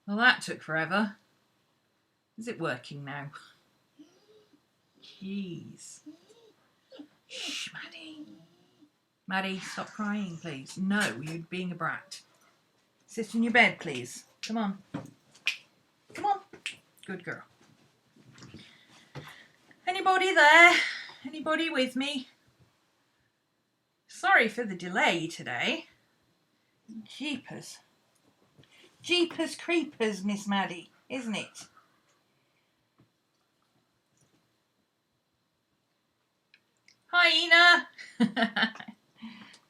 Well, that took forever. Is it working now? Jeez. Shh, Maddie. Maddie, stop crying, please. No, you're being a brat. Sit in your bed, please. Come on. Come on. Good girl. Anybody there? Anybody with me? Sorry for the delay today. Jeepers. Jeepers creepers, Miss Maddie, isn't it? Hi, Ina.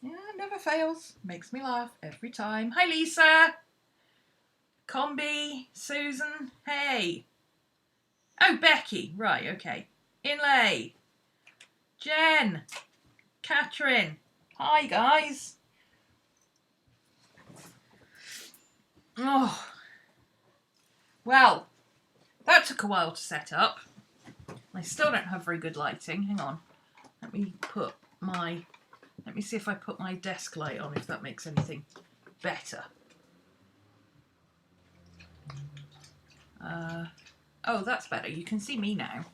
Yeah, never fails. Makes me laugh every time. Hi, Lisa. Combi, Susan. Hey. Oh, Becky. Right, okay. Inlay. Jen. Catherine. Hi, guys. Oh. Well, that took a while to set up. I still don't have very good lighting. Hang on. Let me see if I put my desk light on, if that makes anything better. Oh, that's better. You can see me now.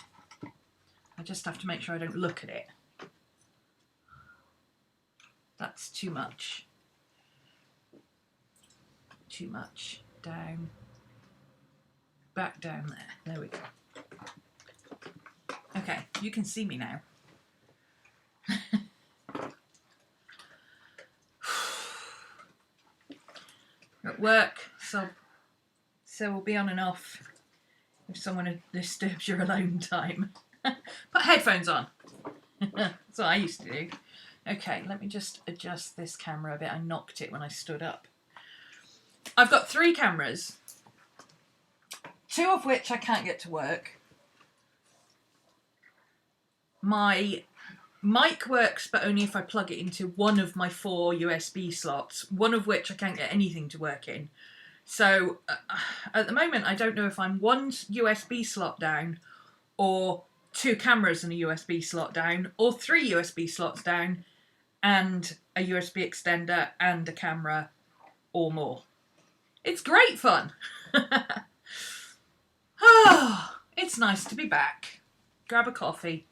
I just have to make sure I don't look at it. That's too much. Too much. Down. Back down there. There we go. Okay, you can see me now. At work, so we'll be on and off if someone disturbs your alone time. Put headphones on. That's what I used to do. Okay, let me just adjust this camera a bit. I knocked it when I stood up. I've got 3 cameras, 2 of which I can't get to work. My mic works, but only if I plug it into one of my 4 USB slots, one of which I can't get anything to work in. So at the moment, I don't know if I'm 1 USB slot down, or 2 cameras and a USB slot down, or 3 USB slots down and a USB extender and a camera, or more. It's great fun. Oh, it's nice to be back. Grab a coffee.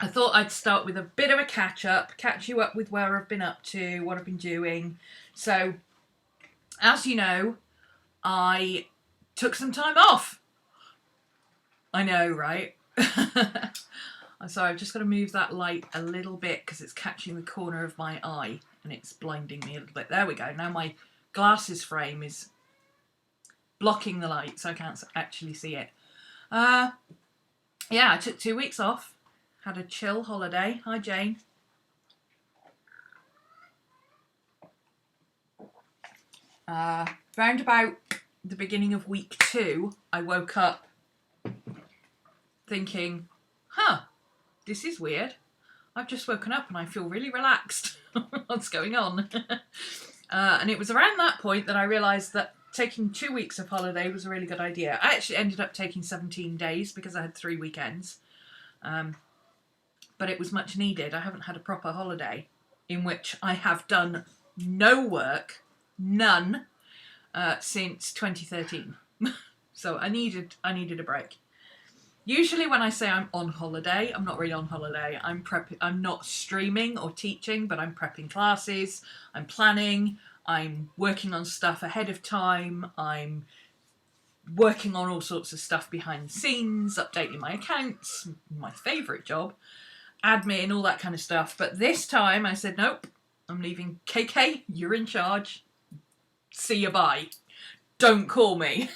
I thought I'd start with a bit of a catch you up with where I've been up to, what I've been doing. So, as you know, I took some time off. I know, right? I'm sorry, I've just got to move that light a little bit because it's catching the corner of my eye and it's blinding me a little bit. There we go. Now my glasses frame is blocking the light, so I can't actually see it. Yeah, I took 2 weeks off. Had a chill holiday. Hi, Jane. Round about the beginning of week 2, I woke up thinking, this is weird. I've just woken up and I feel really relaxed. What's going on? And it was around that point that I realised that taking 2 weeks of holiday was a really good idea. I actually ended up taking 17 days because I had 3 weekends. But it was much needed. I haven't had a proper holiday in which I have done no work, none, since 2013. So I needed a break. Usually when I say I'm on holiday, I'm not really on holiday. I'm not streaming or teaching, but I'm prepping classes, I'm planning, I'm working on stuff ahead of time, I'm working on all sorts of stuff behind the scenes, updating my accounts, my favourite job, admin, all that kind of stuff. But this time I said, nope, I'm leaving. KK, you're in charge. See you, bye. Don't call me.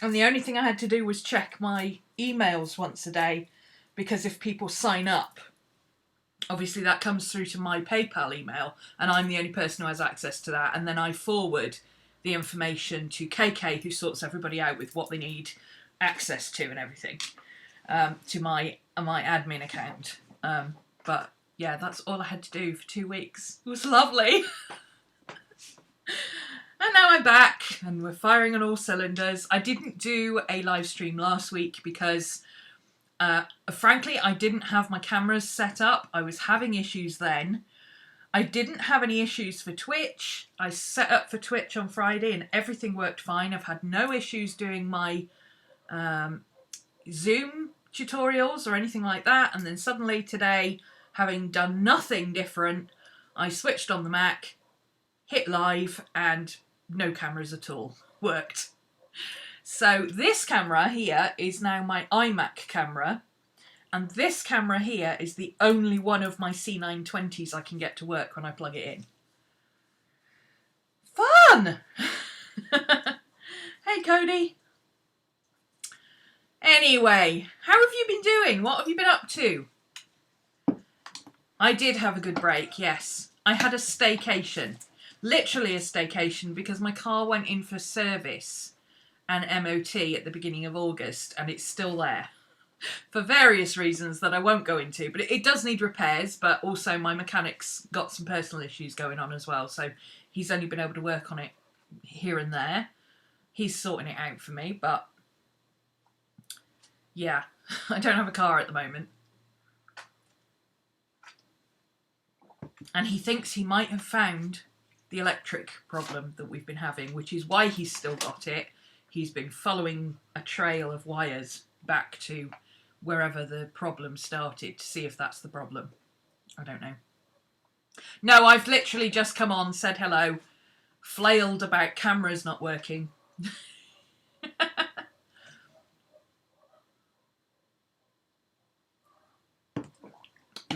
And the only thing I had to do was check my emails once a day, because if people sign up, obviously that comes through to my PayPal email, and I'm the only person who has access to that. And then I forward the information to KK, who sorts everybody out with what they need access to and everything, to my admin account. But yeah, that's all I had to do for 2 weeks. It was lovely. And now I'm back and we're firing on all cylinders. I didn't do a live stream last week because frankly I didn't have my cameras set up. I was having issues then. I didn't have any issues for Twitch. I set up for Twitch on Friday and everything worked fine. I've had no issues doing my Zoom tutorials or anything like that. And then suddenly today, having done nothing different, I switched on the Mac, hit live, and no cameras at all. Worked. So this camera here is now my iMac camera, and this camera here is the only one of my C920s I can get to work when I plug it in. Fun! Hey Cody. Anyway, how have you been doing? What have you been up to? I did have a good break, yes. I had a staycation. Literally a staycation, because my car went in for service and MOT at the beginning of August, and it's still there. For various reasons that I won't go into, but it does need repairs, but also my mechanic's got some personal issues going on as well, so he's only been able to work on it here and there. He's sorting it out for me, but yeah, I don't have a car at the moment. And he thinks he might have found the electric problem that we've been having, which is why he's still got it. He's been following a trail of wires back to wherever the problem started to see if that's the problem. I don't know. No, I've literally just come on, said hello, flailed about cameras not working.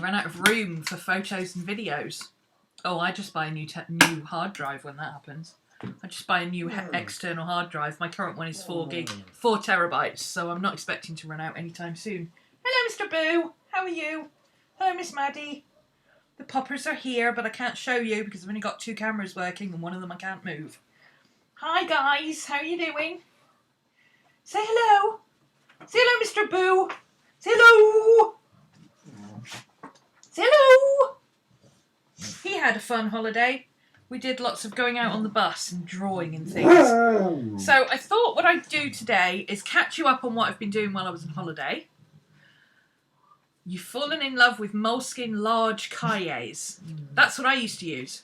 Ran out of room for photos and videos. Oh, I just buy a new hard drive when that happens. I just buy a new external hard drive. My current one is 4 terabytes, so I'm not expecting to run out anytime soon. Hello, Mr. Boo. How are you? Hello, Miss Maddie. The poppers are here, but I can't show you because I've only got 2 cameras working and one of them I can't move. Hi, guys. How are you doing? Say hello. Say hello, Mr. Boo. Say hello. Say hello. He had a fun holiday. We did lots of going out on the bus and drawing and things. So I thought what I'd do today is catch you up on what I've been doing while I was on holiday. You've fallen in love with Moleskine large cahiers. That's what I used to use.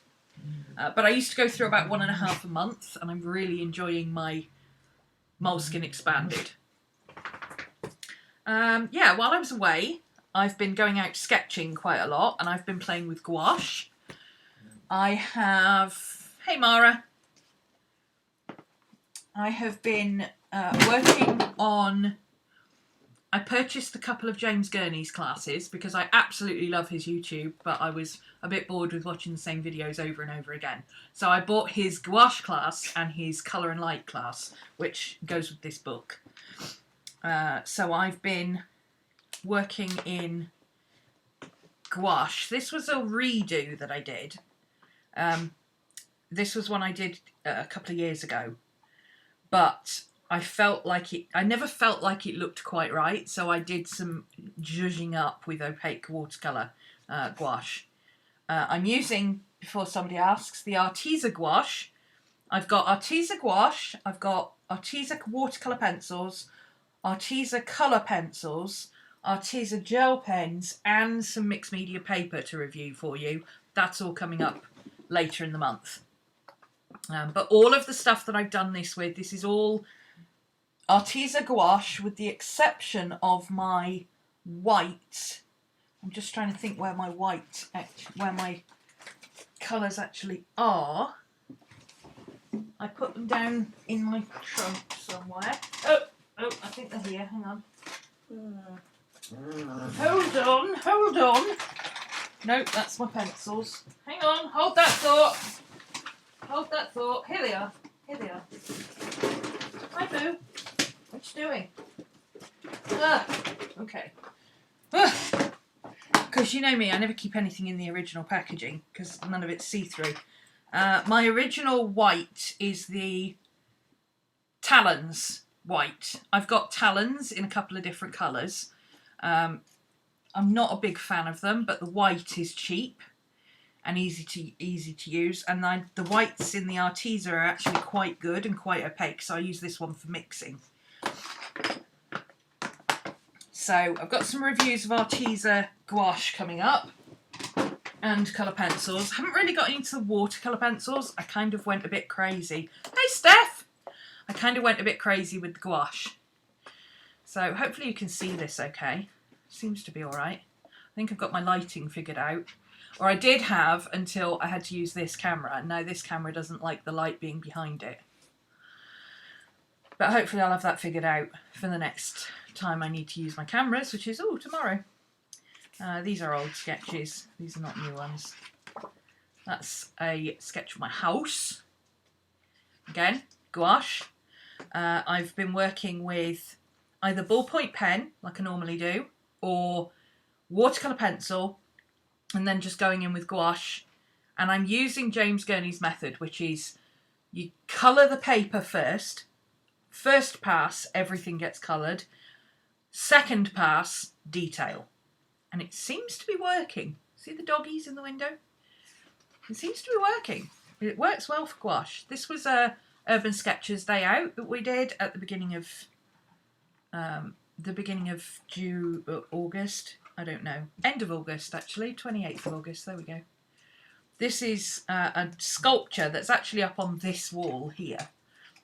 But I used to go through about 1.5 a month, and I'm really enjoying my Moleskine expanded. Yeah, while I was away, I've been going out sketching quite a lot, and I've been playing with gouache. I have... Hey, Mara. I have been working on... I purchased a couple of James Gurney's classes because I absolutely love his YouTube, but I was a bit bored with watching the same videos over and over again. So I bought his gouache class and his colour and light class, which goes with this book. So I've been working in gouache. This was a redo that I did. This was one I did a couple of years ago, but I never felt like it looked quite right, so I did some zhuzhing up with opaque watercolour gouache. I'm using, before somebody asks, the Arteza gouache. I've got Arteza gouache, I've got Arteza watercolour pencils, Arteza colour pencils, Arteza gel pens, and some mixed media paper to review for you. That's all coming up later in the month. But all of the stuff that I've done this with, this is all Arteza gouache, with the exception of my white. I'm just trying to think where my white, where my colours actually are. I put them down in my trunk somewhere. Oh, I think they're here. Hang on. Hold on. Nope, that's my pencils. Hang on, hold that thought. Here they are. Hi, Boo. What you doing? Okay. Because you know me, I never keep anything in the original packaging because none of it's see-through. My original white is the Talons white. I've got Talons in a couple of different colours. I'm not a big fan of them, but the white is cheap and easy to use, and the whites in the Arteza are actually quite good and quite opaque, so I use this one for mixing. So I've got some reviews of Arteza gouache coming up, and colour pencils. I haven't really got into watercolour pencils. I kind of went a bit crazy. Hey, Steph! I kind of went a bit crazy with the gouache. So hopefully you can see this okay. Seems to be all right. I think I've got my lighting figured out. Or I did have until I had to use this camera. Now this camera doesn't like the light being behind it. But hopefully I'll have that figured out for the next time I need to use my cameras, which is, tomorrow. These are old sketches. These are not new ones. That's a sketch of my house. Again, gouache. I've been working with either ballpoint pen, like I normally do, or watercolour pencil, and then just going in with gouache. And I'm using James Gurney's method, which is you colour the paper first. First pass, everything gets coloured. Second pass, detail. And it seems to be working. See the doggies in the window? It seems to be working. It works well for gouache. This was a Urban Sketches Day Out that we did at the beginning of August. I don't know. End of August, actually. 28th of August. There we go. This is a sculpture that's actually up on this wall here.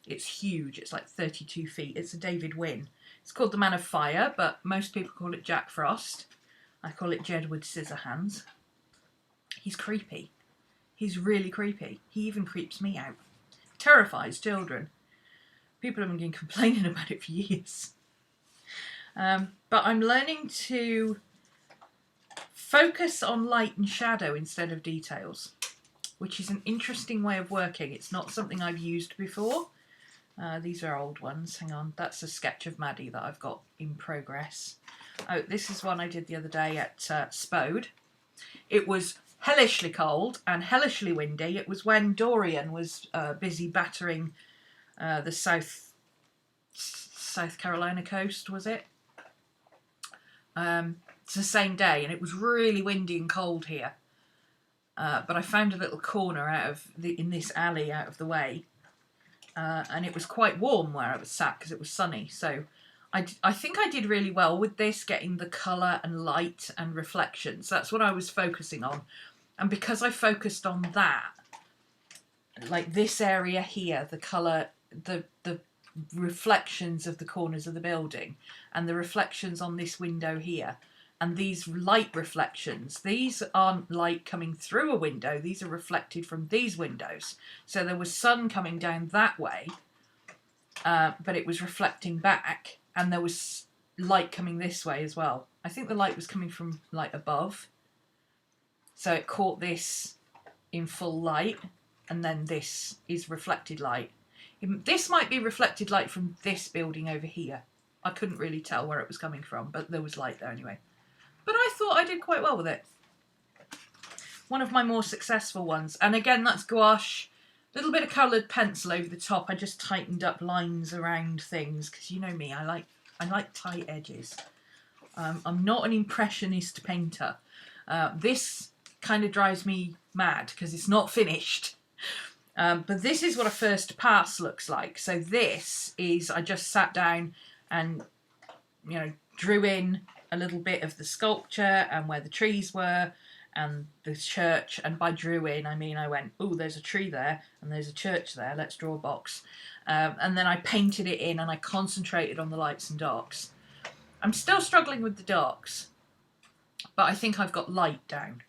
It's huge. It's like 32 feet. It's a David Wynne. It's called The Man of Fire, but most people call it Jack Frost. I call it Jedward Scissorhands. He's creepy. He's really creepy. He even creeps me out. Terrifies children. People have been complaining about it for years. But I'm learning to focus on light and shadow instead of details, which is an interesting way of working. It's not something I've used before. These are old ones. Hang on. That's a sketch of Maddie that I've got in progress. Oh, this is one I did the other day at Spode. It was hellishly cold and hellishly windy. It was when Dorian was busy battering the South Carolina coast, was it? It's the same day, and it was really windy and cold here. But I found a little corner in this alley out of the way. And it was quite warm where I was sat because it was sunny. So I think I did really well with this, getting the colour and light and reflections. That's what I was focusing on. And because I focused on that, like this area here, the colour, the reflections of the corners of the building, and the reflections on this window here, and these light reflections, these aren't light coming through a window, these are reflected from these windows. So there was sun coming down that way, but it was reflecting back, and there was light coming this way as well. I think the light was coming from like above, so it caught this in full light, and then this is reflected light. This might be reflected light from this building over here. I couldn't really tell where it was coming from, but there was light there anyway. But I thought I did quite well with it. One of my more successful ones. And again, that's gouache. A little bit of coloured pencil over the top. I just tightened up lines around things, because you know me, I like tight edges. I'm not an impressionist painter. This kind of drives me mad because it's not finished. But this is what a first pass looks like. So this is, I just sat down and, drew in a little bit of the sculpture and where the trees were and the church. And by drew in, I mean I went, oh, there's a tree there and there's a church there. Let's draw a box. And then I painted it in and I concentrated on the lights and darks. I'm still struggling with the darks, but I think I've got light down.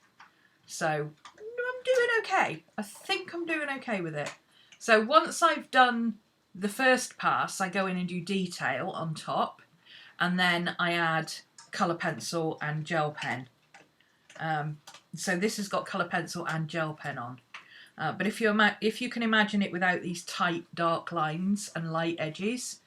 So I'm doing okay. I think I'm doing okay with it. So once I've done the first pass, I go in and do detail on top, and then I add colour pencil and gel pen. So this has got colour pencil and gel pen on. But if you can imagine it without these tight dark lines and light edges,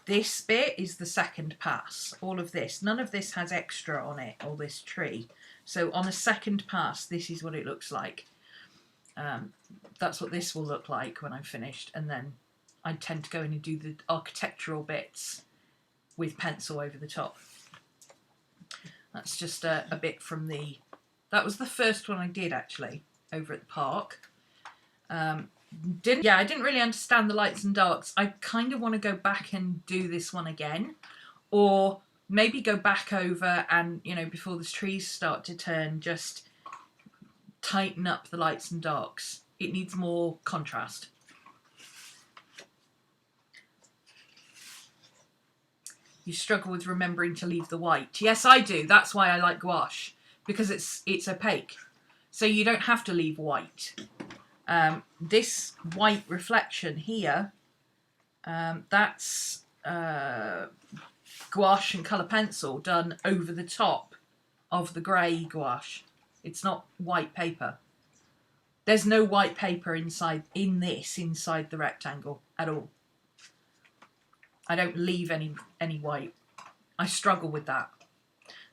this bit is the second pass. All of this, none of this has extra on it, or this tree. So on a second pass, this is what it looks like. That's what this will look like when I'm finished. And then I tend to go in and do the architectural bits with pencil over the top. That's just a bit from that was the first one I did actually, over at the park. I didn't really understand the lights and darks. I kind of want to go back and do this one again, or maybe go back over and, you know, before the trees start to turn, just tighten up the lights and darks. It needs more contrast. You struggle with remembering to leave the white. Yes, I do. That's why I like gouache, because it's opaque. So you don't have to leave white. This white reflection here, that's gouache and colour pencil done over the top of the grey gouache. It's not white paper. There's no white paper inside the rectangle at all. I don't leave any white. I struggle with that.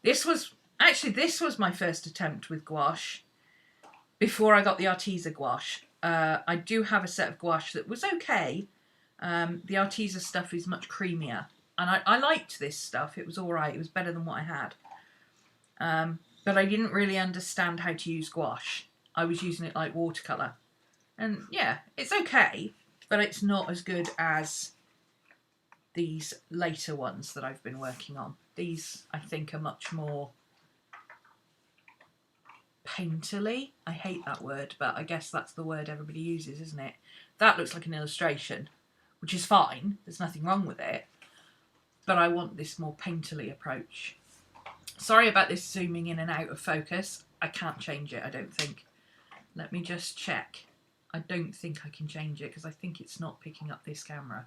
This was my first attempt with gouache before I got the Arteza gouache. I do have a set of gouache that was okay. The Arteza stuff is much creamier. And I liked this stuff. It was alright. It was better than what I had. But I didn't really understand how to use gouache. I was using it like watercolour. And yeah, it's okay. But it's not as good as these later ones that I've been working on. These, I think, are much more painterly. I hate that word, but I guess that's the word everybody uses, isn't it? That looks like an illustration, which is fine. There's nothing wrong with it. But I want this more painterly approach. Sorry about this zooming in and out of focus. I can't change it, I don't think. Let me just check. I don't think I can change it because I think it's not picking up this camera.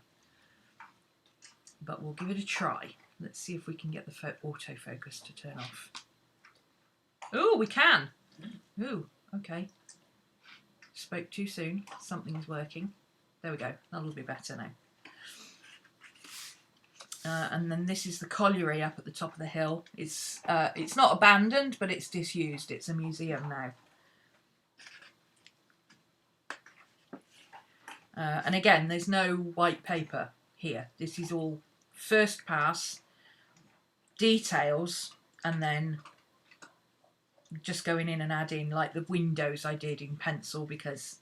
But we'll give it a try. Let's see if we can get the autofocus to turn off. Oh, we can. Ooh, okay. Spoke too soon. Something's working. There we go. That'll be better now. And then this is the colliery up at the top of the hill. It's not abandoned, but it's disused. It's a museum now. And again, there's no white paper here. This is all first pass, details, and then just going in and adding, like the windows I did in pencil because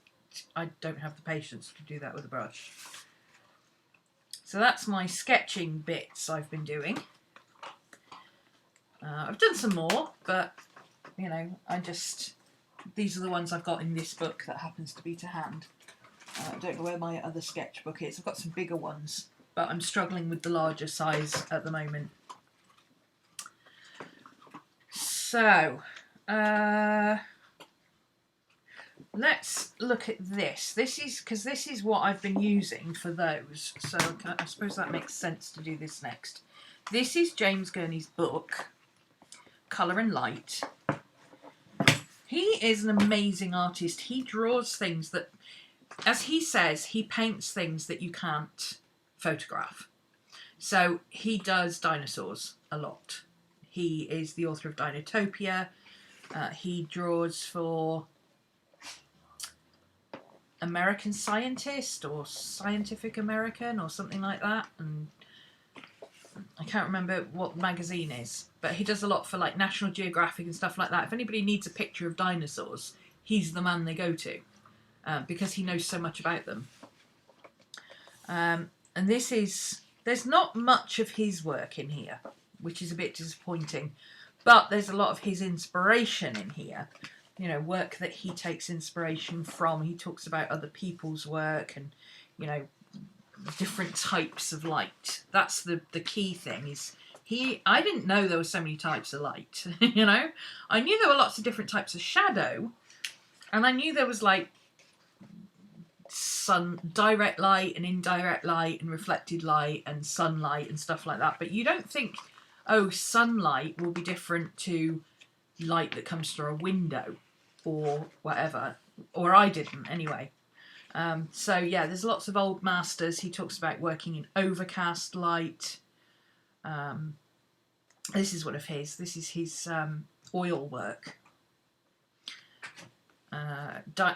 I don't have the patience to do that with a brush. So that's my sketching bits I've been doing. I've done some more, but, you know, these are the ones I've got in this book that happens to be to hand. I don't know where my other sketchbook is. I've got some bigger ones, but I'm struggling with the larger size at the moment. So, let's look at this. This is what I've been using for those. So I suppose that makes sense to do this next. This is James Gurney's book, Colour and Light. He is an amazing artist. He draws things that, as he says, he paints things that you can't photograph. So he does dinosaurs a lot. He is the author of Dinotopia. He draws for American Scientist or Scientific American or something like that. And I can't remember what magazine is, but he does a lot for like National Geographic and stuff like that. If anybody needs a picture of dinosaurs, he's the man they go to. Because he knows so much about them. And there's not much of his work in here, which is a bit disappointing, but there's a lot of his inspiration in here, you know, work that he takes inspiration from. He talks about other people's work and, you know, different types of light. That's the key thing is I didn't know there were so many types of light, you know. I knew there were lots of different types of shadow, and I knew there was like direct light and indirect light and reflected light and sunlight and stuff like that, but you don't think, oh, sunlight will be different to light that comes through a window or whatever, or I didn't anyway. So yeah, there's lots of old masters. He talks about working in overcast light. This is one of his. This is his oil work.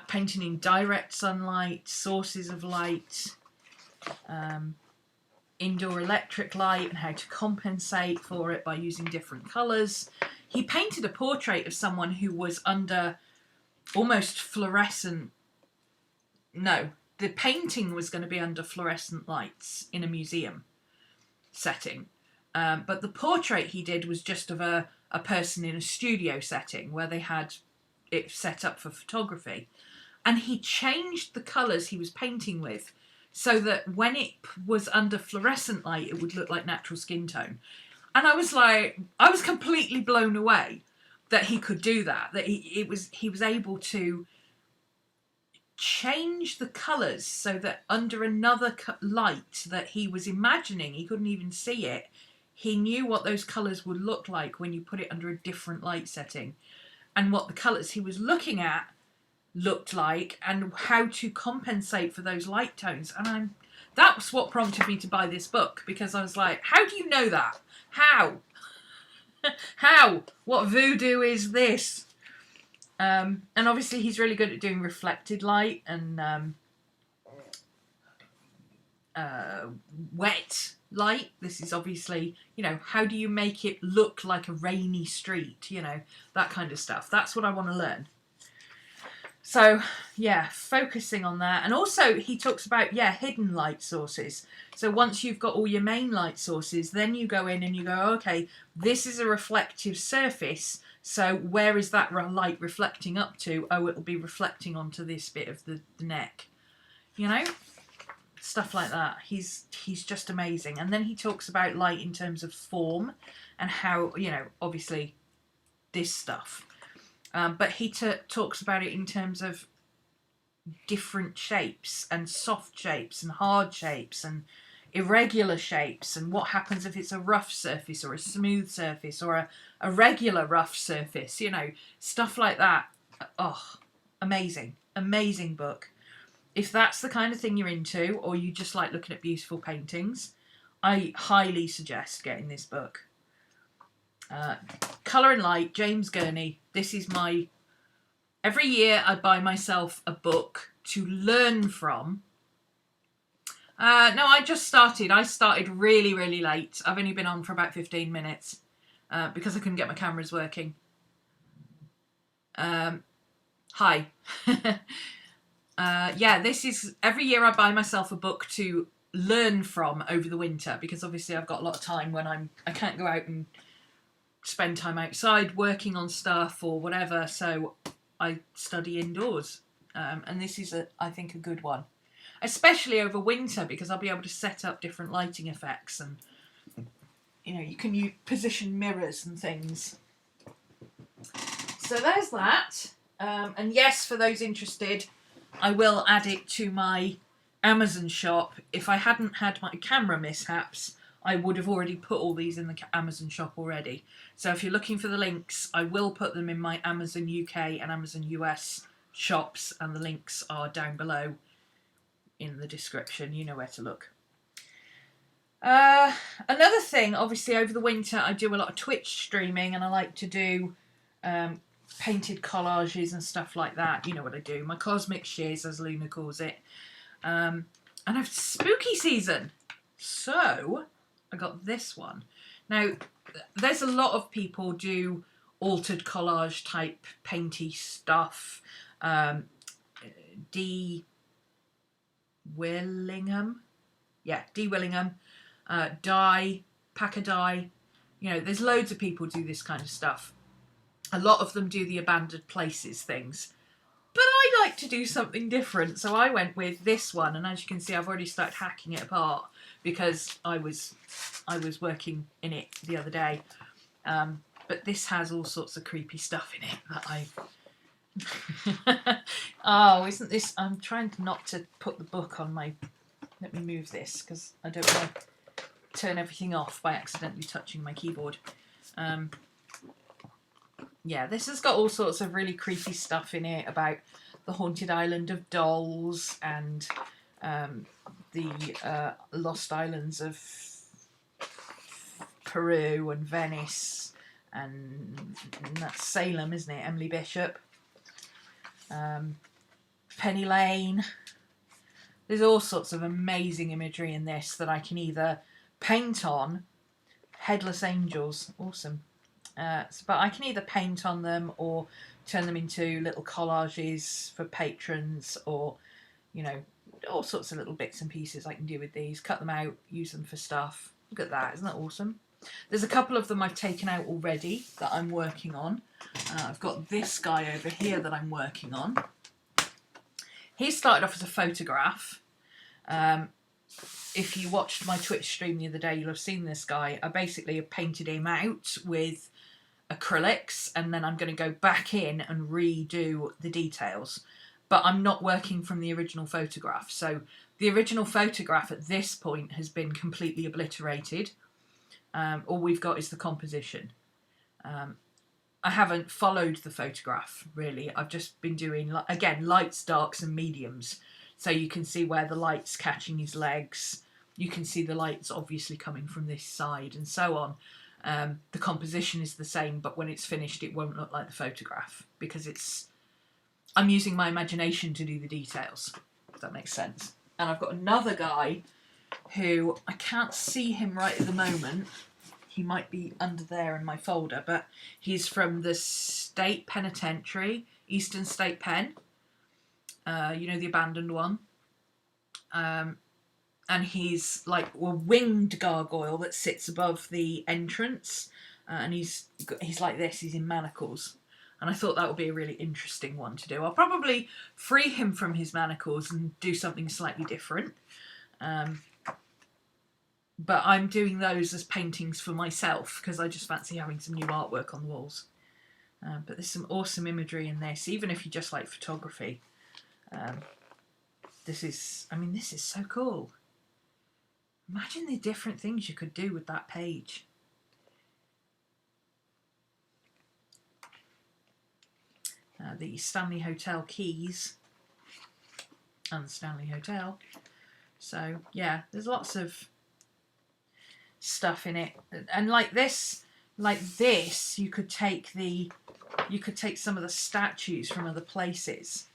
Painting in direct sunlight, sources of light, indoor electric light and how to compensate for it by using different colours. He painted a portrait of someone who was under almost fluorescent... No, the painting was going to be under fluorescent lights in a museum setting. But the portrait he did was just of a person in a studio setting where they had it set up for photography. And he changed the colours he was painting with so that when it was under fluorescent light, it would look like natural skin tone. And I was completely blown away that he could do that, that he was able to change the colours so that under another light that he was imagining, he couldn't even see it, he knew what those colours would look like when you put it under a different light setting, and what the colours he was looking at looked like, and how to compensate for those light tones. And that's what prompted me to buy this book, because I was like, how do you know that? How? How? What voodoo is this? And obviously he's really good at doing reflected light and wet light. This is obviously, you know, how do you make it look like a rainy street, you know, that kind of stuff. That's what I want to learn. So yeah, focusing on that. And also he talks about, yeah, hidden light sources. So once you've got all your main light sources, then you go in and you go, okay, this is a reflective surface, so where is that light reflecting up to? Oh, it'll be reflecting onto this bit of the neck, you know, stuff like that. He's just amazing. And then he talks about light in terms of form and how, you know, obviously this stuff. But he talks about it in terms of different shapes and soft shapes and hard shapes and irregular shapes, and what happens if it's a rough surface or a smooth surface or a regular rough surface, you know, stuff like that. Oh, amazing. Amazing book. If that's the kind of thing you're into, or you just like looking at beautiful paintings, I highly suggest getting this book. Colour and Light, James Gurney. This is my... Every year I buy myself a book to learn from. No, I just started. I started really, really late. I've only been on for about 15 minutes because I couldn't get my cameras working. Hi. Yeah, this is... Every year I buy myself a book to learn from over the winter, because obviously I've got a lot of time when I can't go out and spend time outside working on stuff or whatever, so I study indoors. And this is, I think, a good one. Especially over winter, because I'll be able to set up different lighting effects, and, you know, you can use position mirrors and things. So there's that. And yes, for those interested, I will add it to my Amazon shop. If I hadn't had my camera mishaps, I would have already put all these in the Amazon shop already. So if you're looking for the links, I will put them in my Amazon UK and Amazon US shops, and the links are down below in the description. You know where to look. Another thing, obviously over the winter I do a lot of Twitch streaming, and I like to do painted collages and stuff like that. You know what I do, my cosmic shiz, as Luna calls it. And I've spooky season, so I got this one. Now there's a lot of people do altered collage type painty stuff. D. Willingham, Packer Dye, you know, there's loads of people do this kind of stuff. A lot of them do the abandoned places things, but I like to do something different, so I went with this one. And as you can see, I've already started hacking it apart because I was working in it the other day. But this has all sorts of creepy stuff in it that I oh, isn't this... I'm trying not to put the book on my... Let me move this, because I don't want to turn everything off by accidentally touching my keyboard. Yeah, this has got all sorts of really creepy stuff in it about the haunted island of dolls and the lost islands of Peru and Venice, and that's Salem, isn't it? Emily Bishop. Penny Lane. There's all sorts of amazing imagery in this that I can either paint on. Headless angels, awesome. But I can either paint on them or turn them into little collages for patrons, or, you know, all sorts of little bits and pieces I can do with these. Cut them out, use them for stuff. Look at that, isn't that awesome? There's a couple of them I've taken out already that I'm working on. I've got this guy over here that I'm working on. He started off as a photograph. If you watched my Twitch stream the other day, you'll have seen this guy. I basically have painted him out with acrylics, and then I'm going to go back in and redo the details. But I'm not working from the original photograph. So the original photograph at this point has been completely obliterated. All we've got is the composition. I haven't followed the photograph, really. I've just been doing, again, lights, darks and mediums. So you can see where the light's catching his legs. You can see the light's obviously coming from this side and so on. The composition is the same, but when it's finished, it won't look like the photograph because I'm using my imagination to do the details, if that makes sense. And I've got another guy who I can't see him right at the moment. He might be under there in my folder, but he's from the State Penitentiary, Eastern State Pen. You know, the abandoned one. And he's like a winged gargoyle that sits above the entrance. And he's like this, he's in manacles. And I thought that would be a really interesting one to do. I'll probably free him from his manacles and do something slightly different. But I'm doing those as paintings for myself because I just fancy having some new artwork on the walls. But there's some awesome imagery in this, even if you just like photography. This is so cool. Imagine the different things you could do with that page. The Stanley Hotel keys and the Stanley Hotel. So yeah, there's lots of stuff in it, and like this, you could take some of the statues from other places.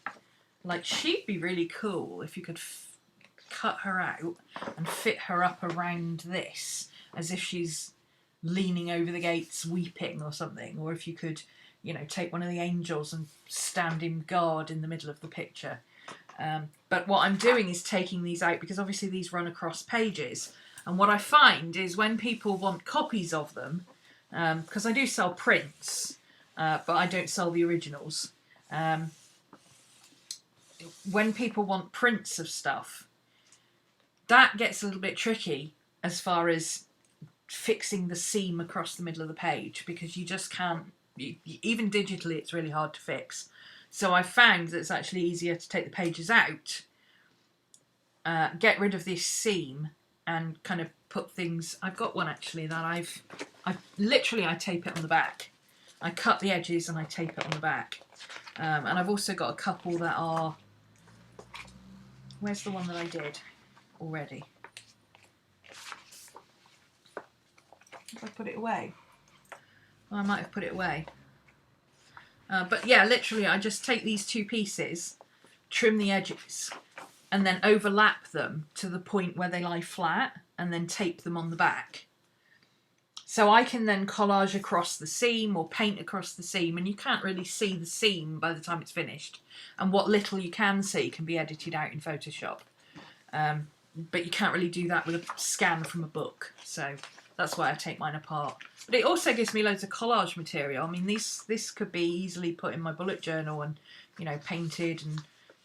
Like, she'd be really cool if you could cut her out and fit her up around this as if she's leaning over the gates weeping or something, or if you could, you know, take one of the angels and stand in guard in the middle of the picture. But what I'm doing is taking these out because obviously these run across pages. And what I find is when people want copies of them, because I do sell prints, but I don't sell the originals. When people want prints of stuff, that gets a little bit tricky as far as fixing the seam across the middle of the page, because you just can't, even digitally it's really hard to fix. So I found that it's actually easier to take the pages out, get rid of this seam, and kind of put things. I've got one actually that I tape it on the back. I cut the edges and I tape it on the back. And I've also got a couple that are. Where's the one that I did already? Have I put it away? Well, I might have put it away. But yeah, literally, I just take these two pieces, trim the edges, and then overlap them to the point where they lie flat, and then tape them on the back. So I can then collage across the seam or paint across the seam, and you can't really see the seam by the time it's finished. And what little you can see can be edited out in Photoshop. But you can't really do that with a scan from a book. So that's why I take mine apart. But it also gives me loads of collage material. I mean, this could be easily put in my bullet journal and, you know, painted and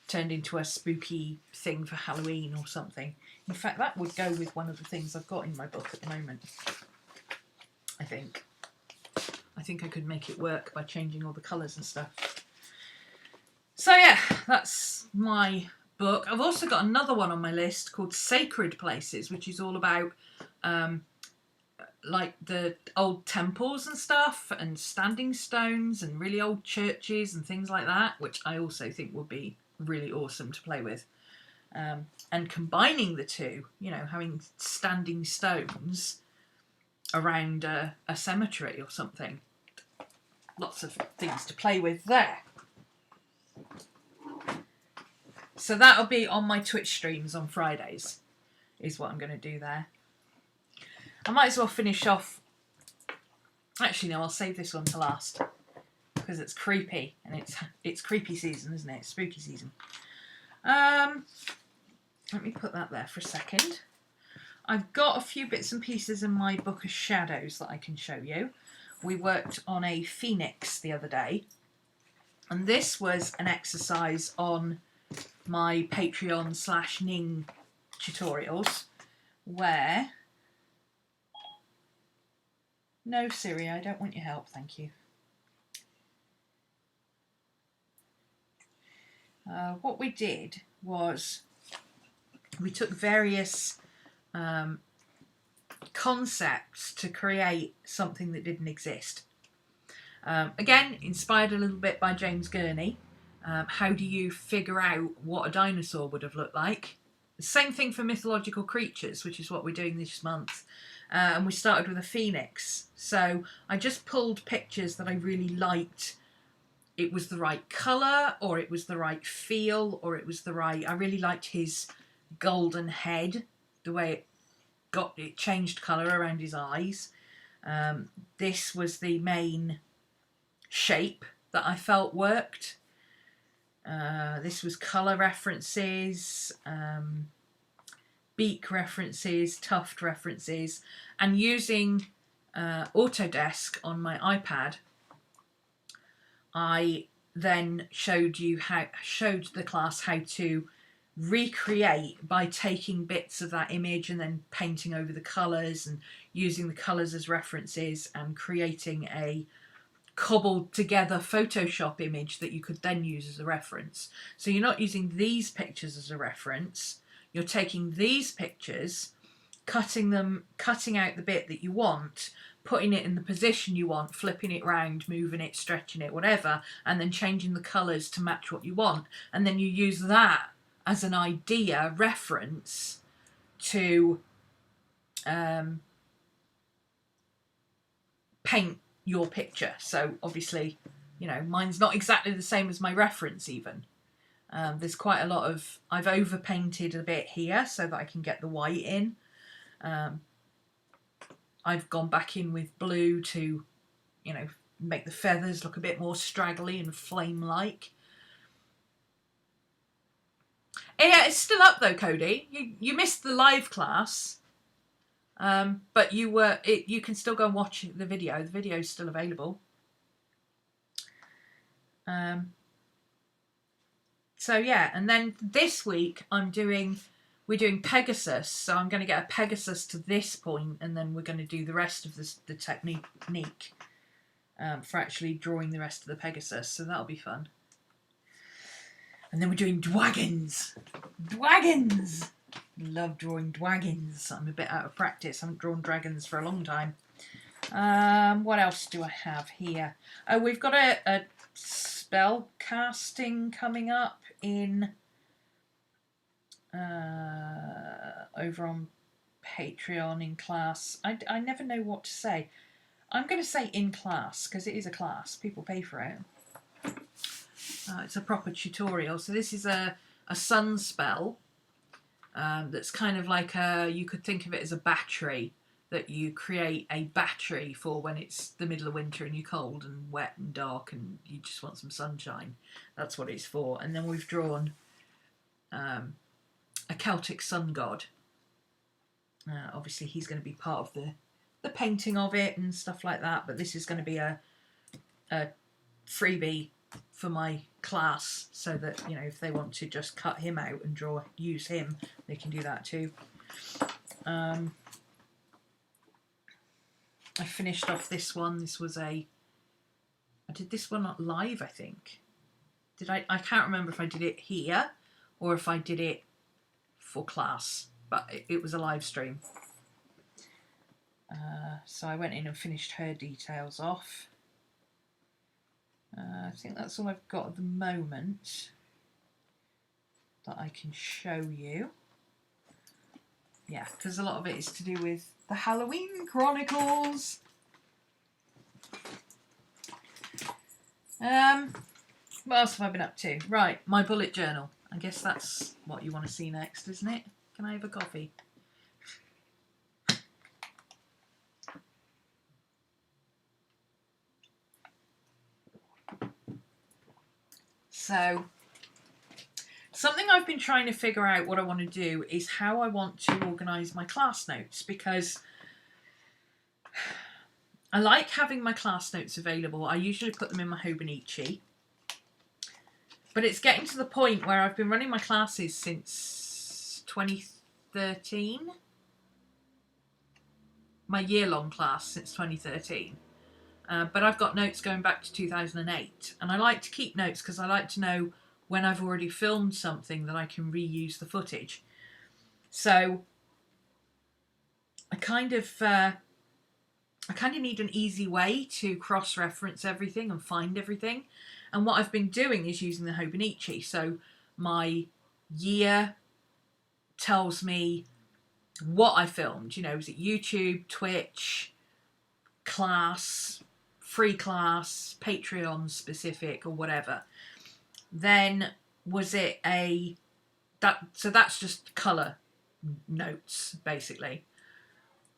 turned into a spooky thing for Halloween or something. In fact, that would go with one of the things I've got in my book at the moment. I think I could make it work by changing all the colours and stuff. So yeah, that's my book. I've also got another one on my list called Sacred Places, which is all about like the old temples and stuff, and standing stones and really old churches and things like that, which I also think would be really awesome to play with. And combining the two, you know, having standing stones around a cemetery or something. Lots of things to play with there. So that'll be on my Twitch streams on Fridays, is what I'm going to do there. I might as well finish off. Actually, no, I'll save this one to last because it's creepy, and it's creepy season, isn't it? It's spooky season. let me put that there for a second. I've got a few bits and pieces in my book of shadows that I can show you. We worked on a phoenix the other day, and this was an exercise on my Patreon/Ning tutorials where... No, Siri, I don't want your help, thank you. What we did was we took various concepts to create something that didn't exist. Again, inspired a little bit by James Gurney. How do you figure out what a dinosaur would have looked like? The same thing for mythological creatures, which is what we're doing this month. And we started with a phoenix. So I just pulled pictures that I really liked. It was the right colour, or it was the right feel, or it was the right... I really liked his golden head, the way it changed colour around his eyes. This was the main shape that I felt worked. This was colour references, beak references, tuft references, and using Autodesk on my iPad, I then showed the class how to recreate by taking bits of that image and then painting over the colours and using the colours as references and creating a cobbled together Photoshop image that you could then use as a reference. So you're not using these pictures as a reference, you're taking these pictures, cutting out the bit that you want, putting it in the position you want, flipping it round, moving it, stretching it, whatever, and then changing the colours to match what you want. And then you use that as an idea reference to paint your picture. So obviously, you know, mine's not exactly the same as my reference even. There's quite a lot of... I've overpainted a bit here so that I can get the white in. I've gone back in with blue to, you know, make the feathers look a bit more straggly and flame-like. Yeah, it's still up though, Cody. You missed the live class, but you can still go and watch the video. The video is still available. So yeah, and then this week we're doing Pegasus, so I'm going to get a Pegasus to this point, and then we're going to do the rest of the technique for actually drawing the rest of the Pegasus, so that'll be fun. And then we're doing dragons. Dragons! Love drawing dragons. I'm a bit out of practice. I haven't drawn dragons for a long time. What else do I have here? Oh, we've got a spell casting coming up in over on Patreon in class. I never know what to say. I'm going to say in class because it is a class. People pay for it. It's a proper tutorial. So this is a sun spell that's kind of like you could think of it as a battery, that you create a battery for when it's the middle of winter and you're cold and wet and dark and you just want some sunshine. That's what it's for. And then we've drawn a Celtic sun god. Obviously he's going to be part of the painting of it and stuff like that, but this is going to be a freebie for my class, so that, you know, if they want to just cut him out and use him, they can do that too. I finished off this one. This was I did this one live, I think. I can't remember if I did it here or if I did it for class, but it was a live stream. So I went in and finished her details off. I think that's all I've got at the moment that I can show you. Yeah, because a lot of it is to do with the Halloween Chronicles. What else have I been up to? Right, my bullet journal. I guess that's what you want to see next, isn't it? Can I have a coffee? Something I've been trying to figure out what I want to do is how I want to organise my class notes, because I like having my class notes available. I usually put them in my Hobonichi. But it's getting to the point where I've been running my classes since 2013. My year-long class since 2013. But I've got notes going back to 2008. And I like to keep notes because I like to know when I've already filmed something that I can reuse the footage. So I kind of need an easy way to cross-reference everything and find everything. And what I've been doing is using the Hobonichi. So my year tells me what I filmed. You know, was it YouTube, Twitch, class, free class, Patreon specific, or whatever. Then was it so that's just colour notes, basically.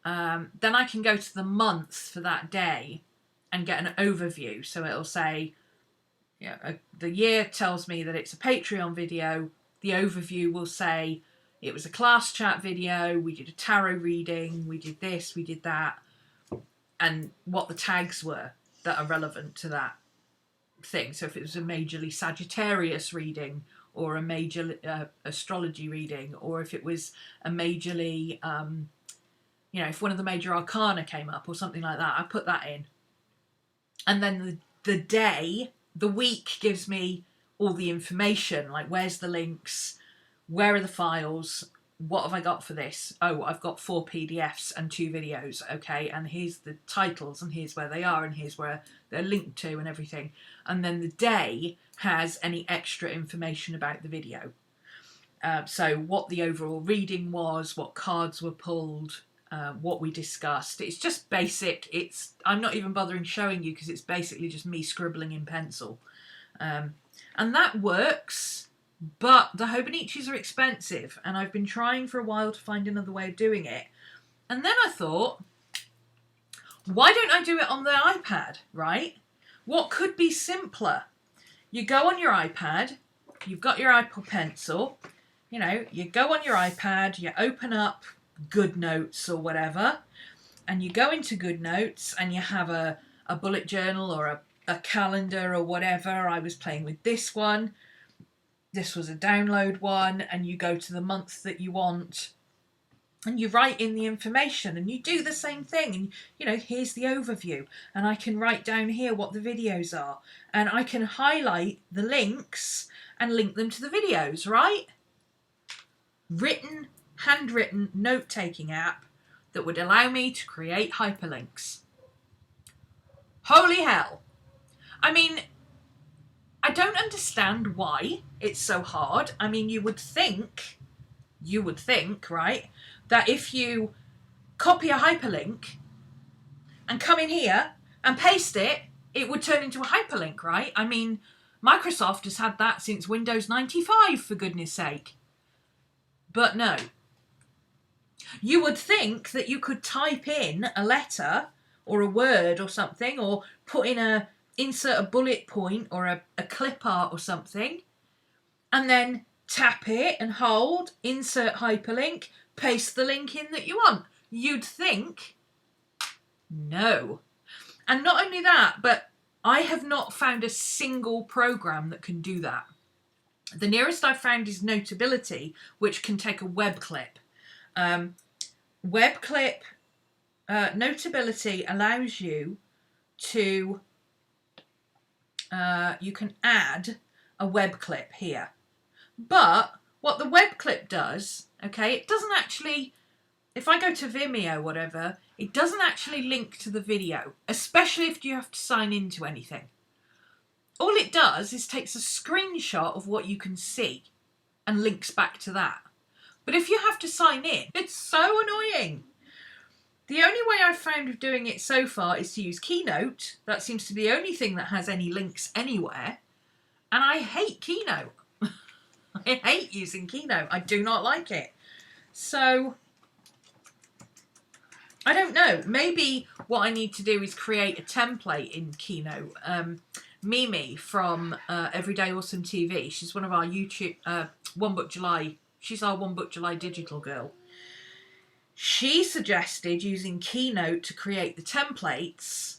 Then I can go to the month for that day and get an overview. So it'll say, the year tells me that it's a Patreon video. The overview will say it was a class chat video. We did a tarot reading. We did this. We did that. And what the tags were that are relevant to that thing. So if it was a majorly Sagittarius reading, or a major astrology reading, or if it was a majorly, if one of the major arcana came up or something like that, I put that in. And then the day, the week gives me all the information, like where's the links, where are the files, what have I got for this? Oh, I've got 4 PDFs and 2 videos, okay, and here's the titles, and here's where they are, and here's where they're linked to, and everything. And then the day has any extra information about the video. So what the overall reading was, what cards were pulled, what we discussed. It's just basic. I'm not even bothering showing you because it's basically just me scribbling in pencil. And that works. But the Hobonichis are expensive, and I've been trying for a while to find another way of doing it. And then I thought, why don't I do it on the iPad, right? What could be simpler? You go on your iPad, you've got your Apple Pencil, you go on your iPad, you open up GoodNotes or whatever, and you go into GoodNotes and you have a bullet journal or a calendar or whatever. I was playing with this one. This was a download one, and you go to the month that you want and you write in the information, and you do the same thing, and here's the overview, and I can write down here what the videos are, and I can highlight the links and link them to the videos, right? Handwritten note-taking app that would allow me to create hyperlinks. Holy hell. I mean, I don't understand why it's so hard. I mean, you would think, right, that if you copy a hyperlink and come in here and paste it, it would turn into a hyperlink, right? I mean, Microsoft has had that since Windows 95, for goodness sake. But no. You would think that you could type in a letter or a word or something, or insert a bullet point or a clip art or something, and then tap it and hold, insert hyperlink, paste the link in that you want. You'd think. No. And not only that, but I have not found a single program that can do that. The nearest I've found is Notability, which can take a web clip. Notability allows you to you can add a web clip here. But what the web clip does, okay, it doesn't actually, if I go to Vimeo, whatever, it doesn't actually link to the video, especially if you have to sign into anything. All it does is takes a screenshot of what you can see and links back to that. But if you have to sign in, it's so annoying. The only way I've found of doing it so far is to use Keynote. That seems to be the only thing that has any links anywhere. And I hate Keynote. I hate using Keynote. I do not like it. So, I don't know. Maybe what I need to do is create a template in Keynote. Mimi from Everyday Awesome TV. She's one of our YouTube One Book July. She's our One Book July digital girl. She suggested using Keynote to create the templates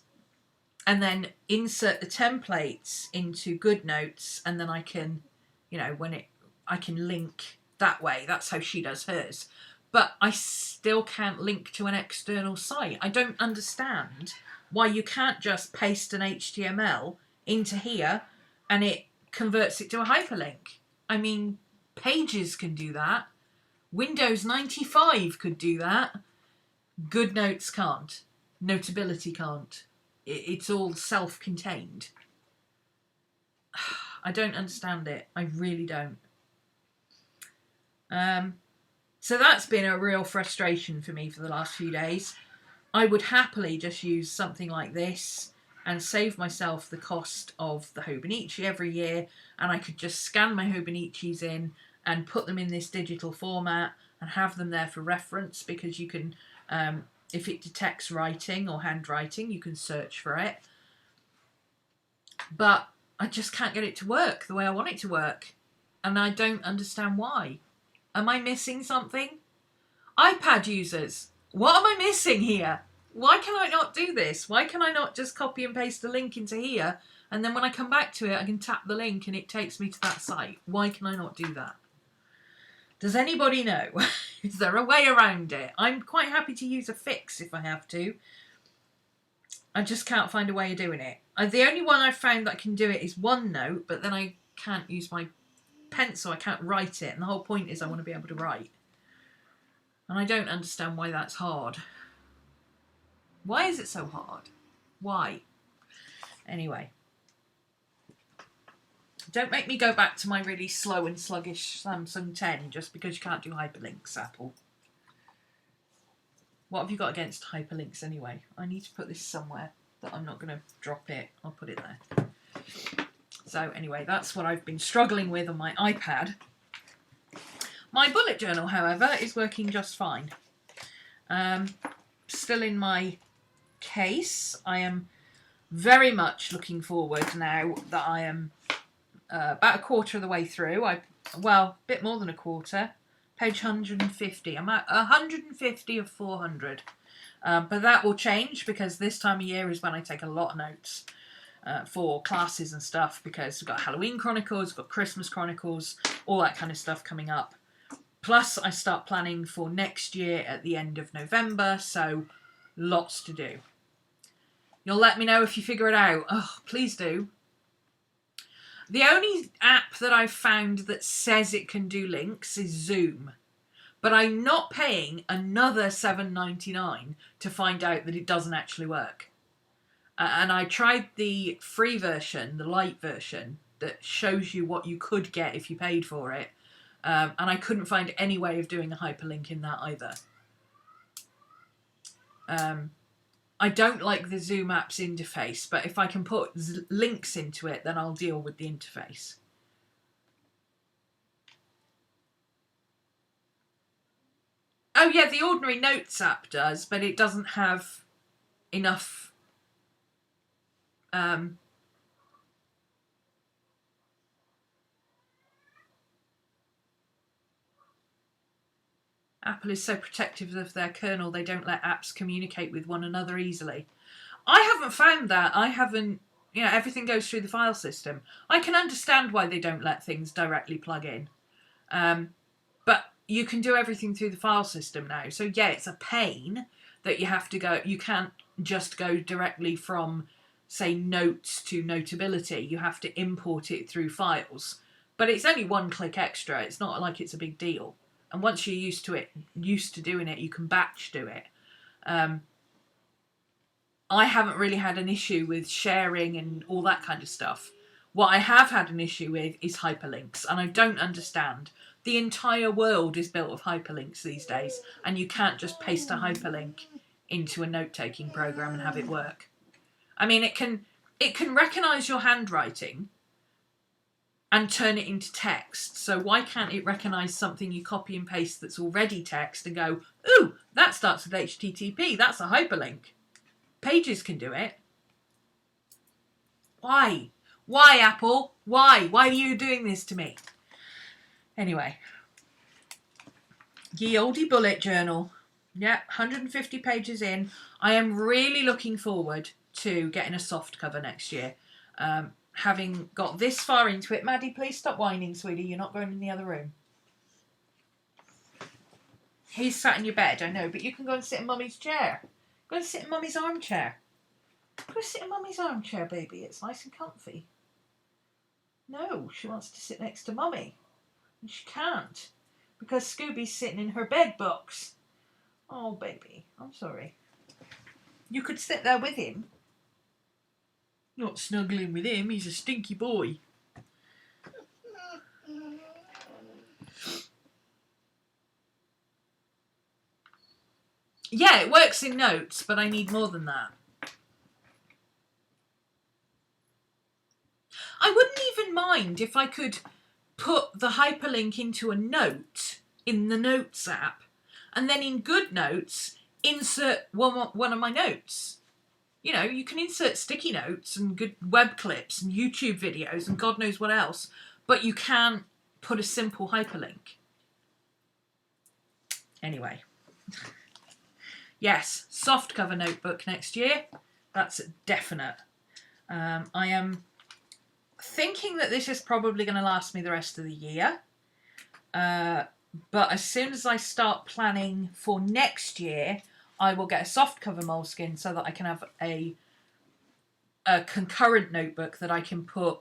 and then insert the templates into GoodNotes, and then I can, you know, I can link that way. That's how she does hers. But I still can't link to an external site. I don't understand why you can't just paste an HTML into here and it converts it to a hyperlink. I mean, Pages can do that. Windows 95 could do that. GoodNotes can't. Notability can't. It's all self-contained. I don't understand it. I really don't. So that's been a real frustration for me for the last few days. I would happily just use something like this and save myself the cost of the Hobonichi every year, and I could just scan my Hobonichis in and put them in this digital format and have them there for reference, because you can, if it detects writing or handwriting, you can search for it. But I just can't get it to work the way I want it to work. And I don't understand why. Am I missing something? iPad users, what am I missing here? Why can I not do this? Why can I not just copy and paste a link into here, and then when I come back to it, I can tap the link and it takes me to that site? Why can I not do that? Does anybody know? Is there a way around it? I'm quite happy to use a fix if I have to. I just can't find a way of doing it. The only one I've found that can do it is OneNote, but then I can't use my pencil, I can't write it, and the whole point is I want to be able to write. And I don't understand why that's hard. Why is it so hard? Why? Anyway. Don't make me go back to my really slow and sluggish Samsung 10 just because you can't do hyperlinks, Apple. What have you got against hyperlinks anyway? I need to put this somewhere that I'm not going to drop it. I'll put it there. So anyway, that's what I've been struggling with on my iPad. My bullet journal, however, is working just fine. Still in my case. I am very much looking forward now that I am about a quarter of the way through. Well, a bit more than a quarter. Page 150. I'm at 150 of 400. But that will change because this time of year is when I take a lot of notes for classes and stuff, because we've got Halloween Chronicles, we've got Christmas Chronicles, all that kind of stuff coming up. Plus, I start planning for next year at the end of November, so lots to do. You'll let me know if you figure it out. Oh, please do. The only app that I've found that says it can do links is Zoom. But I'm not paying another $7.99 to find out that it doesn't actually work. And I tried the free version, the light version, that shows you what you could get if you paid for it. And I couldn't find any way of doing a hyperlink in that either. I don't like the Zoom app's interface, but if I can put links into it, then I'll deal with the interface. Oh yeah, the ordinary Notes app does, but it doesn't have enough Apple is so protective of their kernel, they don't let apps communicate with one another easily. I haven't found that. I haven't, everything goes through the file system. I can understand why they don't let things directly plug in. But you can do everything through the file system now. So yeah, it's a pain that you have to go, you can't just go directly from, say, Notes to Notability. You have to import it through files. But it's only one click extra. It's not like it's a big deal. And once you're used to doing it, you can batch do it. I haven't really had an issue with sharing and all that kind of stuff. What I have had an issue with is hyperlinks, and I don't understand. The entire world is built of hyperlinks these days, and you can't just paste a hyperlink into a note-taking program and have it work. I mean, it can recognise your handwriting and turn it into text. So why can't it recognise something you copy and paste that's already text and go, ooh, that starts with HTTP, that's a hyperlink. Pages can do it. Why? Why, Apple? Why? Why are you doing this to me? Anyway. Ye oldie bullet journal. Yeah, 150 pages in. I am really looking forward to getting a soft cover next year. Having got this far into it. Maddie, please stop whining, sweetie. You're not going in the other room. He's sat in your bed, I know, but you can go and sit in Mummy's chair. Go and sit in Mummy's armchair. Go sit in Mummy's armchair, baby. It's nice and comfy. No, she wants to sit next to Mummy. And she can't. Because Scooby's sitting in her bed box. Oh, baby. I'm sorry. You could sit there with him. Not snuggling with him. He's a stinky boy. Yeah, it works in notes, but I need more than that. I wouldn't even mind if I could put the hyperlink into a note in the Notes app, and then in GoodNotes, insert one of my notes. You know, you can insert sticky notes and good web clips and YouTube videos and God knows what else, but you can't put a simple hyperlink. Anyway. Yes, soft cover notebook next year. That's definite. I am thinking that this is probably going to last me the rest of the year. But as soon as I start planning for next year, I will get a soft cover moleskin so that I can have a concurrent notebook that I can put,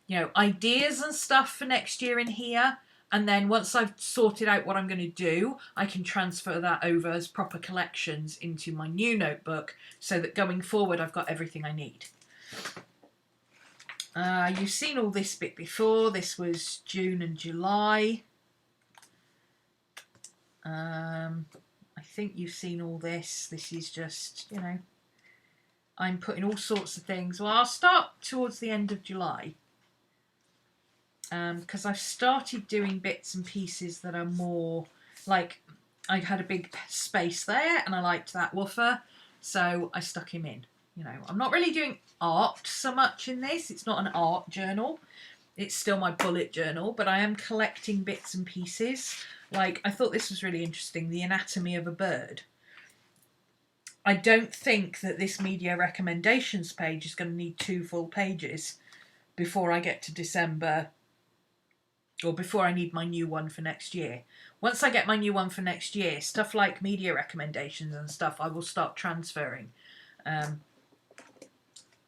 you know, ideas and stuff for next year in here. And then once I've sorted out what I'm going to do, I can transfer that over as proper collections into my new notebook so that going forward I've got everything I need. You've seen all this bit before. This was June and July. I think you've seen all this. This is just, you know, I'm putting all sorts of things. Well, I'll start towards the end of July. Because I've started doing bits and pieces that are more like, I had a big space there and I liked that woofer, so I stuck him in. You know, I'm not really doing art so much in this. It's not an art journal. It's still my bullet journal, but I am collecting bits and pieces. Like, I thought this was really interesting, the anatomy of a bird. I don't think that this media recommendations page is going to need 2 full pages before I get to December, or before I need my new one for next year. Once I get my new one for next year, stuff like media recommendations and stuff, I will start transferring.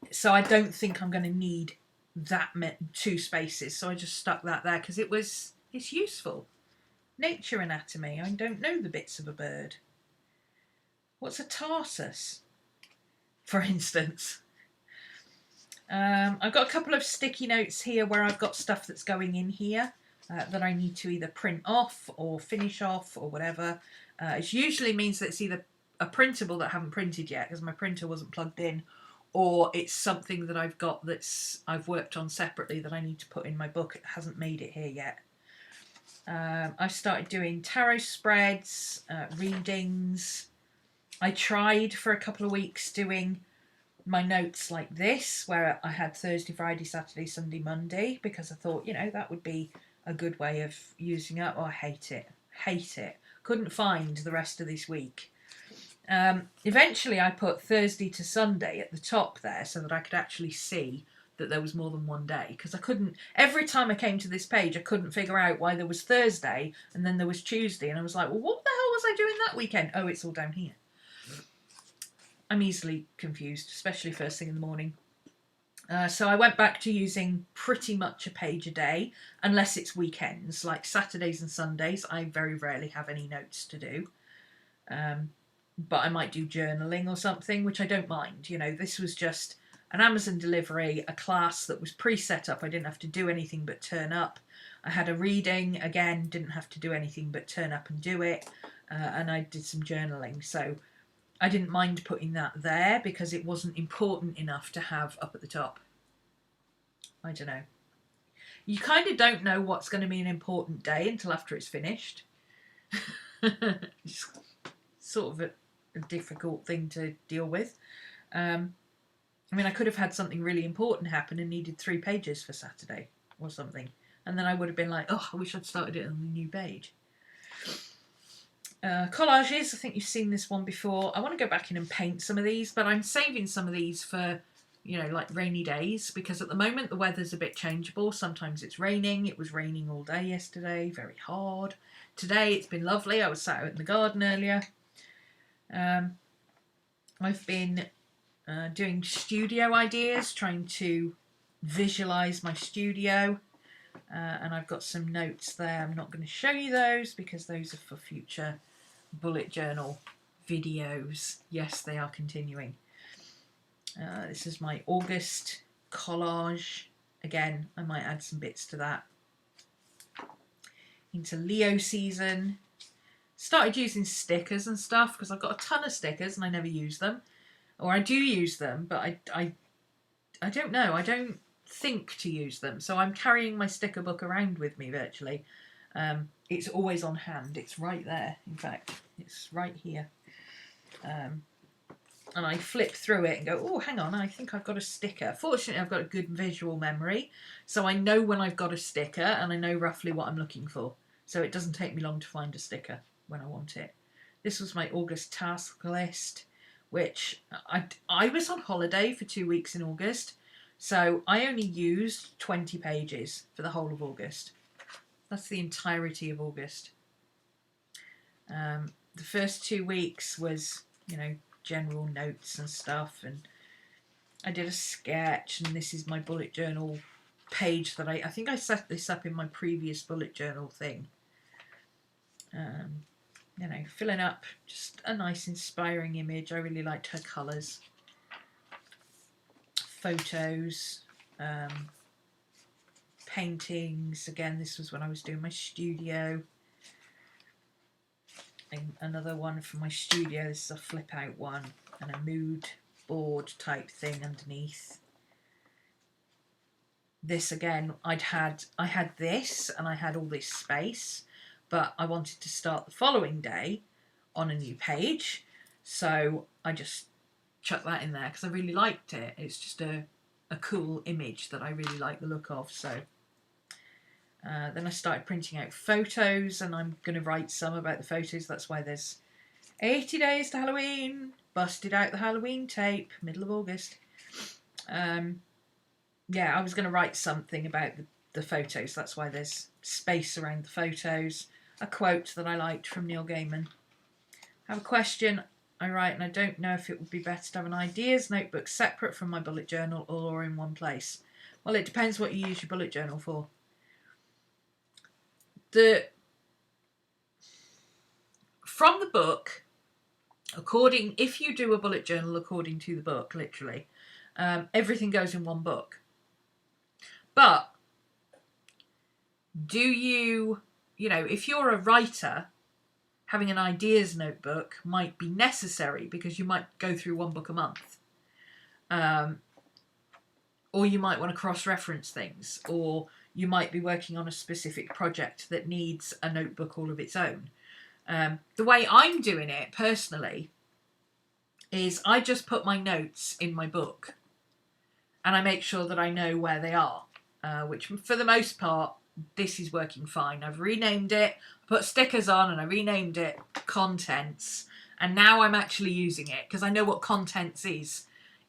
So I don't think I'm going to need that 2 spaces. So I just stuck that there because it's useful. Nature anatomy. I don't know the bits of a bird. What's a tarsus, for instance? I've got a couple of sticky notes here where I've got stuff that's going in here that I need to either print off or finish off or whatever. It usually means that it's either a printable that I haven't printed yet because my printer wasn't plugged in, or it's something that I've got I've worked on separately that I need to put in my book. It hasn't made it here yet. I've started doing tarot spreads, readings. I tried for a couple of weeks doing my notes like this, where I had Thursday, Friday, Saturday, Sunday, Monday, because I thought, you know, that would be a good way of using it. Oh, I hate it. Hate it. Couldn't find the rest of this week. Eventually I put Thursday to Sunday at the top there so that I could actually see that there was more than one day, because I couldn't, every time I came to this page I couldn't figure out why there was Thursday and then there was Tuesday, and I was like, well, what the hell was I doing that weekend? Oh, it's all down here. I'm easily confused, especially first thing in the morning. So I went back to using pretty much a page a day, unless it's weekends. Like Saturdays and Sundays, I very rarely have any notes to do. But I might do journaling or something, which I don't mind. You know, this was just an Amazon delivery, a class that was pre-set up. I didn't have to do anything but turn up. I had a reading, again, didn't have to do anything but turn up and do it. And I did some journaling. So I didn't mind putting that there because it wasn't important enough to have up at the top. I don't know. You kind of don't know what's going to be an important day until after it's finished. It's sort of a difficult thing to deal with. I mean, I could have had something really important happen and needed 3 pages for Saturday or something. And then I would have been like, oh, I wish I'd started it on the new page. Collages, I think you've seen this one before. I want to go back in and paint some of these, but I'm saving some of these for, you know, like rainy days, because at the moment the weather's a bit changeable. Sometimes it's raining. It was raining all day yesterday, very hard. Today it's been lovely. I was sat out in the garden earlier. I've been doing studio ideas, trying to visualise my studio. And I've got some notes there. I'm not going to show you those because those are for future bullet journal videos. Yes, they are continuing. This is my August collage. Again, I might add some bits to that. Into Leo season. Started using stickers and stuff because I've got a ton of stickers and I never use them. Or I do use them, but I don't know. I don't think to use them. So I'm carrying my sticker book around with me virtually. It's always on hand. It's right there. In fact, it's right here. And I flip through it and go, oh, hang on, I think I've got a sticker. Fortunately, I've got a good visual memory. So I know when I've got a sticker and I know roughly what I'm looking for. So it doesn't take me long to find a sticker when I want it. This was my August task list, which I was on holiday for 2 weeks in August. So I only used 20 pages for the whole of August. That's the entirety of August. The first 2 weeks was, you know, general notes and stuff. And I did a sketch, and this is my bullet journal page that I think I set this up in my previous bullet journal thing. You know, filling up just a nice inspiring image. I really liked her colours. Photos, paintings. Again, this was when I was doing my studio. And another one from my studio. This is a flip out one and a mood board type thing underneath. This again, I had this and I had all this space, but I wanted to start the following day on a new page, so I just chuck that in there because I really liked it. It's just a cool image that I really like the look of. So then I started printing out photos, and I'm going to write some about the photos. That's why there's 80 days to Halloween. Busted out the Halloween tape, middle of August. Yeah, I was going to write something about the photos. That's why there's space around the photos. A quote that I liked from Neil Gaiman. I have a question. I write, and I don't know if it would be better to have an ideas notebook separate from my bullet journal or in one place. Well, it depends what you use your bullet journal for. From the book, if you do a bullet journal according to the book, literally, everything goes in one book. But you know, if you're a writer, having an ideas notebook might be necessary because you might go through one book a month. Or you might want to cross-reference things, or you might be working on a specific project that needs a notebook all of its own. The way I'm doing it personally is I just put my notes in my book and I make sure that I know where they are, which for the most part, this is working fine. I've renamed it, put stickers on, and I renamed it Contents, and now I'm actually using it because I know what Contents is.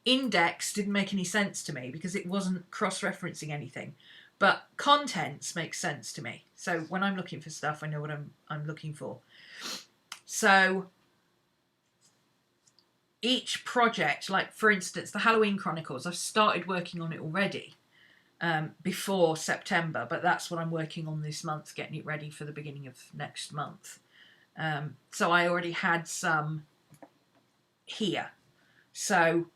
Index didn't make any sense to me because it wasn't cross-referencing anything, but Contents makes sense to me. So when I'm looking for stuff, I know what I'm looking for. So each project, like for instance, the Halloween Chronicles, I've started working on it already. Before September, but that's what I'm working on this month, getting it ready for the beginning of next month. So I already had some here. So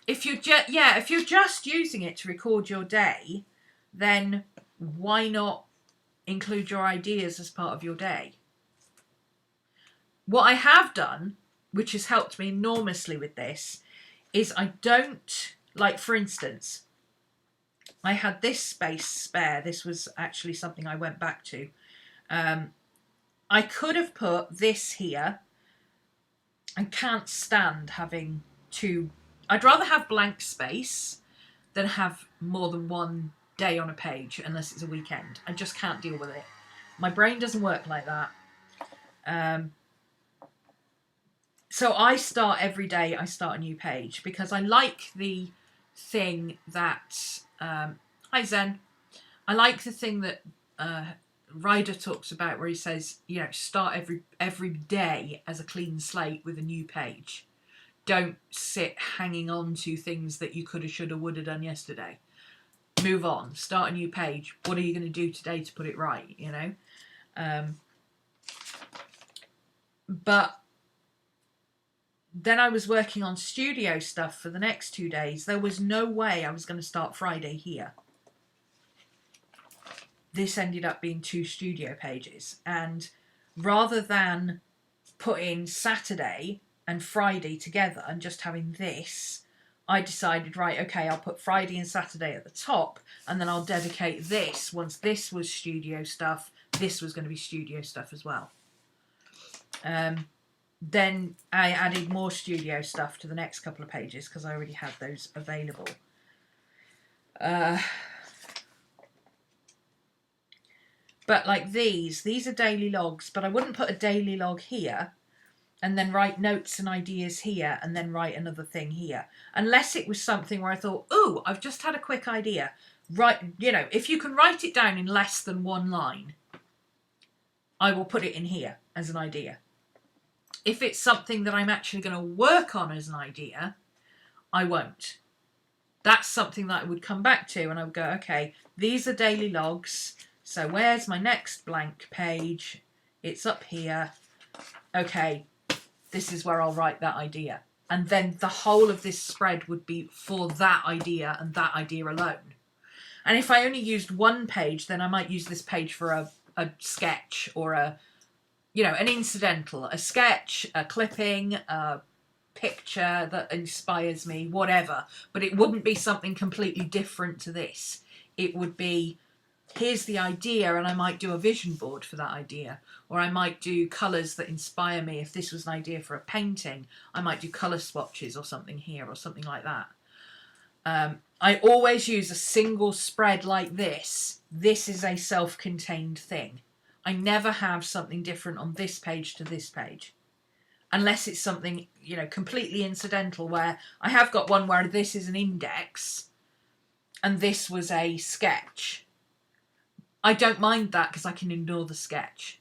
if you're just using it to record your day, then why not include your ideas as part of your day? What I have done, which has helped me enormously with this, is I don't, like for instance, I had this space spare. This was actually something I went back to. I could have put this here. I can't stand having I'd rather have blank space than have more than one day on a page, unless it's a weekend. I just can't deal with it. My brain doesn't work like that. So I start every day, I start a new page, because I like the thing that, hi Zen, I like the thing that Ryder talks about, where he says, you know, start every day as a clean slate with a new page. Don't sit hanging on to things that you coulda, shoulda, woulda done yesterday. Move on, start a new page. What are you going to do today to put it right, you know? But then I was working on studio stuff for the next 2 days. There was no way I was going to start Friday here. This ended up being 2 studio pages. And rather than put in Saturday and Friday together and just having this, I decided, right, okay, I'll put Friday and Saturday at the top, and then I'll dedicate this. Once this was studio stuff, this was going to be studio stuff as well. Then I added more studio stuff to the next couple of pages because I already had those available. But like these are daily logs, but I wouldn't put a daily log here and then write notes and ideas here and then write another thing here. Unless it was something where I thought, ooh, I've just had a quick idea. Right, you know, if you can write it down in less than one line, I will put it in here as an idea. If it's something that I'm actually going to work on as an idea, I won't. That's something that I would come back to and I would go, okay, these are daily logs. So where's my next blank page? It's up here. Okay, this is where I'll write that idea. And then the whole of this spread would be for that idea and that idea alone. And if I only used one page, then I might use this page for a sketch or a, you know, an incidental, a sketch, a clipping, a picture that inspires me, whatever. But it wouldn't be something completely different to this. It would be, here's the idea, and I might do a vision board for that idea. Or I might do colours that inspire me. If this was an idea for a painting, I might do colour swatches or something here or something like that. I always use a single spread like this. This is a self-contained thing. I never have something different on this page to this page. Unless it's something, you know, completely incidental, where I have got one where this is an index and this was a sketch. I don't mind that because I can ignore the sketch.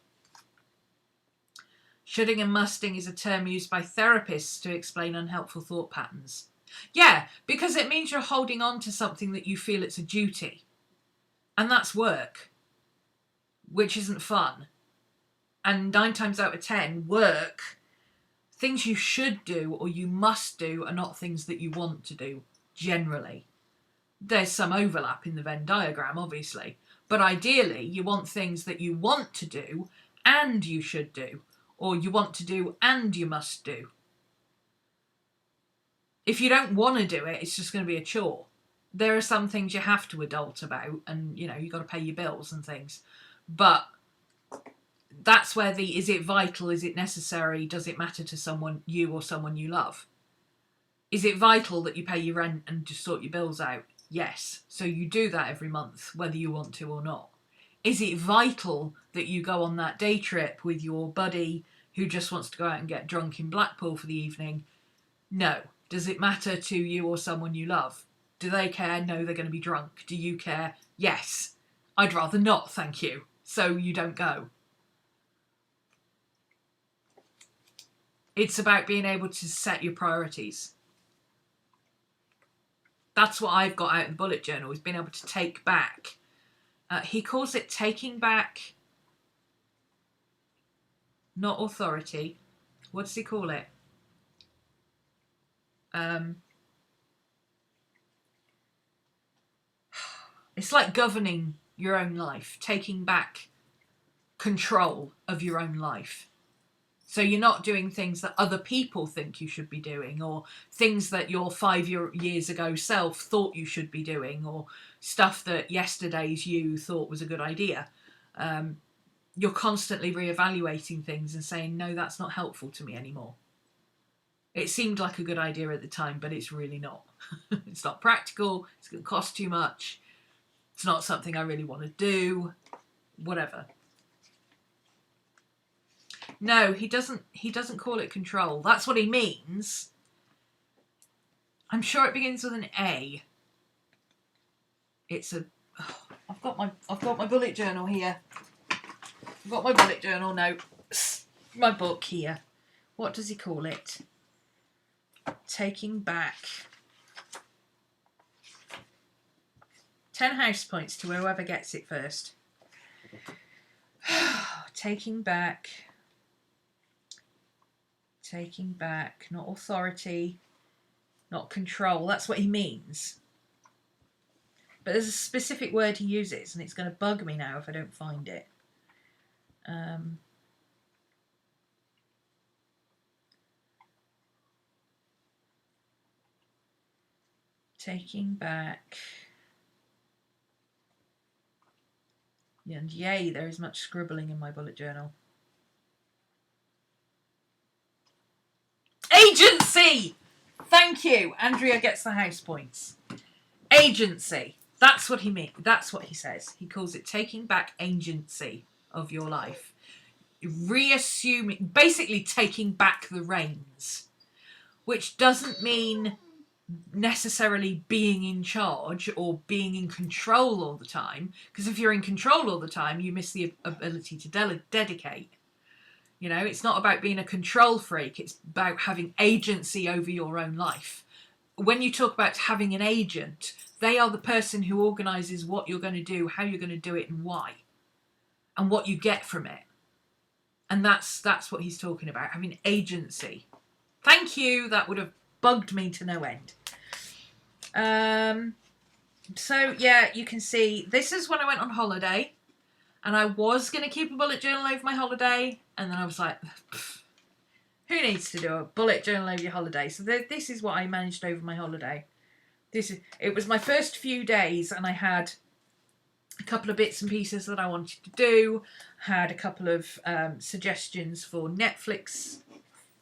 Shoulding and musting is a term used by therapists to explain unhelpful thought patterns. Yeah, because it means you're holding on to something that you feel it's a duty. And that's work, which isn't fun. And 9 times out of 10, work, things you should do or you must do are not things that you want to do, generally. There's some overlap in the Venn diagram, obviously. But ideally, you want things that you want to do and you should do, or you want to do and you must do. If you don't want to do it, it's just going to be a chore. There are some things you have to adult about, and, you know, you've got to pay your bills and things. But that's where the, is it vital, is it necessary, does it matter to someone, you or someone you love? Is it vital that you pay your rent and just sort your bills out? Yes. So you do that every month, whether you want to or not. Is it vital that you go on that day trip with your buddy who just wants to go out and get drunk in Blackpool for the evening? No. Does it matter to you or someone you love? Do they care? No, they're going to be drunk. Do you care? Yes. I'd rather not, thank you. So you don't go. It's about being able to set your priorities. That's what I've got out of the bullet journal, is being able to take back. He calls it taking back, not authority. What does he call it? It's like governing your own life, taking back control of your own life. So you're not doing things that other people think you should be doing, or things that your 5 years ago self thought you should be doing, or stuff that yesterday's you thought was a good idea. You're constantly reevaluating things and saying, no, that's not helpful to me anymore. It seemed like a good idea at the time, but it's really not. It's not practical. It's going to cost too much. It's not something I really want to do. Whatever. No, he doesn't call it control. That's what he means. I'm sure it begins with an A. It's a... Oh, I've got my bullet journal here. I've got my bullet journal notes. My book here. What does he call it? Taking back 10 house points to whoever gets it first. Taking back, not authority, not control. That's what he means. But there's a specific word he uses, and it's going to bug me now if I don't find it. Taking back. And yay, there is much scribbling in my bullet journal. Agency! Thank you. Andrea gets the house points. Agency. That's what he means. That's what he says. He calls it taking back agency of your life. Reassuming, basically taking back the reins. Which doesn't mean necessarily being in charge or being in control all the time, because if you're in control all the time you miss the ability to dedicate. You know, it's not about being a control freak, it's about having agency over your own life. When you talk about having an agent, they are the person who organises what you're going to do, how you're going to do it, and why, and what you get from it. And that's what he's talking about, having agency. Thank you. That would have bugged me to no end. So yeah, you can see this is when I went on holiday, and I was going to keep a bullet journal over my holiday, and then I was like, who needs to do a bullet journal over your holiday? So this is what I managed over my holiday. It was my first few days, and I had a couple of bits and pieces that I wanted to do, had a couple of suggestions for Netflix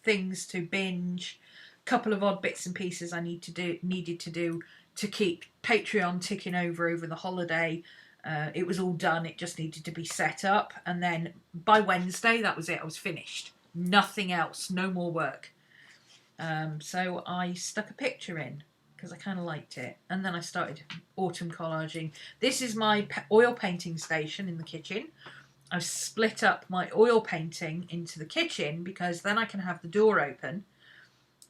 things to binge, couple of odd bits and pieces I needed to do to keep Patreon ticking over the holiday. It was all done. It just needed to be set up. And then by Wednesday, that was it. I was finished. Nothing else. No more work. So I stuck a picture in because I kind of liked it. And then I started autumn collaging. This is my oil painting station in the kitchen. I've split up my oil painting into the kitchen because then I can have the door open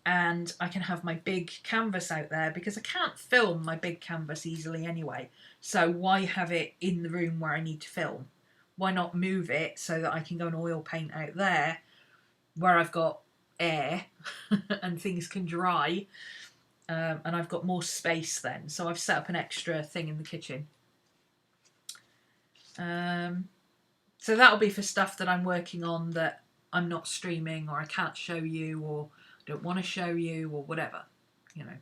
and I can have my big canvas out there, because I can't film my big canvas easily anyway. So why have it in the room where I need to film? Why not move it so that I can go and oil paint out there where I've got air and things can dry, and I've got more space then. So I've set up an extra thing in the kitchen. So that'll be for stuff that I'm working on that I'm not streaming, or I can't show you, or don't want to show you, or whatever, you know.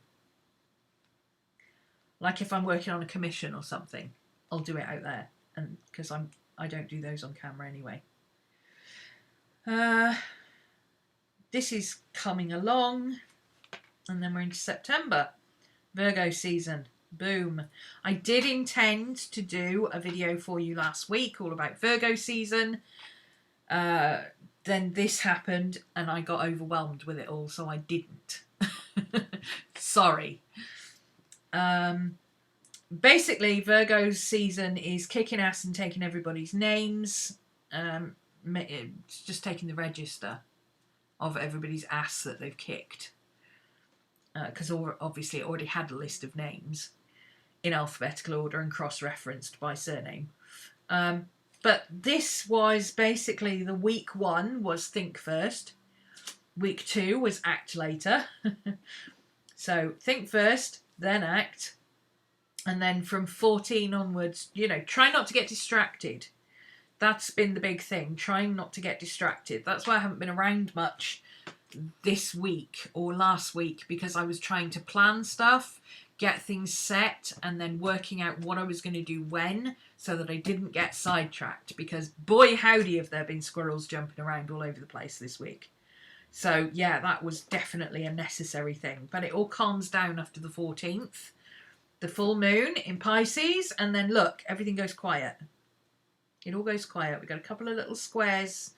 Like if I'm working on a commission or something, I'll do it out there, and because I don't do those on camera anyway. This is coming along, and then we're into September, Virgo season. Boom. I did intend to do a video for you last week all about Virgo season. Then this happened and I got overwhelmed with it all, so I didn't. Sorry. Basically, Virgo's season is kicking ass and taking everybody's names. It's just taking the register of everybody's ass that they've kicked. Because obviously it already had a list of names in alphabetical order and cross-referenced by surname. But this was basically the week 1 was think first. Week 2 was act later. So think first, then act. And then from 14 onwards, you know, try not to get distracted. That's been the big thing, trying not to get distracted. That's why I haven't been around much this week or last week, because I was trying to plan stuff, get things set, and then working out what I was going to do when, so that I didn't get sidetracked, because boy howdy have there been squirrels jumping around all over the place this week. So yeah, that was definitely a necessary thing. But it all calms down after the 14th. The full moon in Pisces, and then look, everything goes quiet. It all goes quiet. We've got a couple of little squares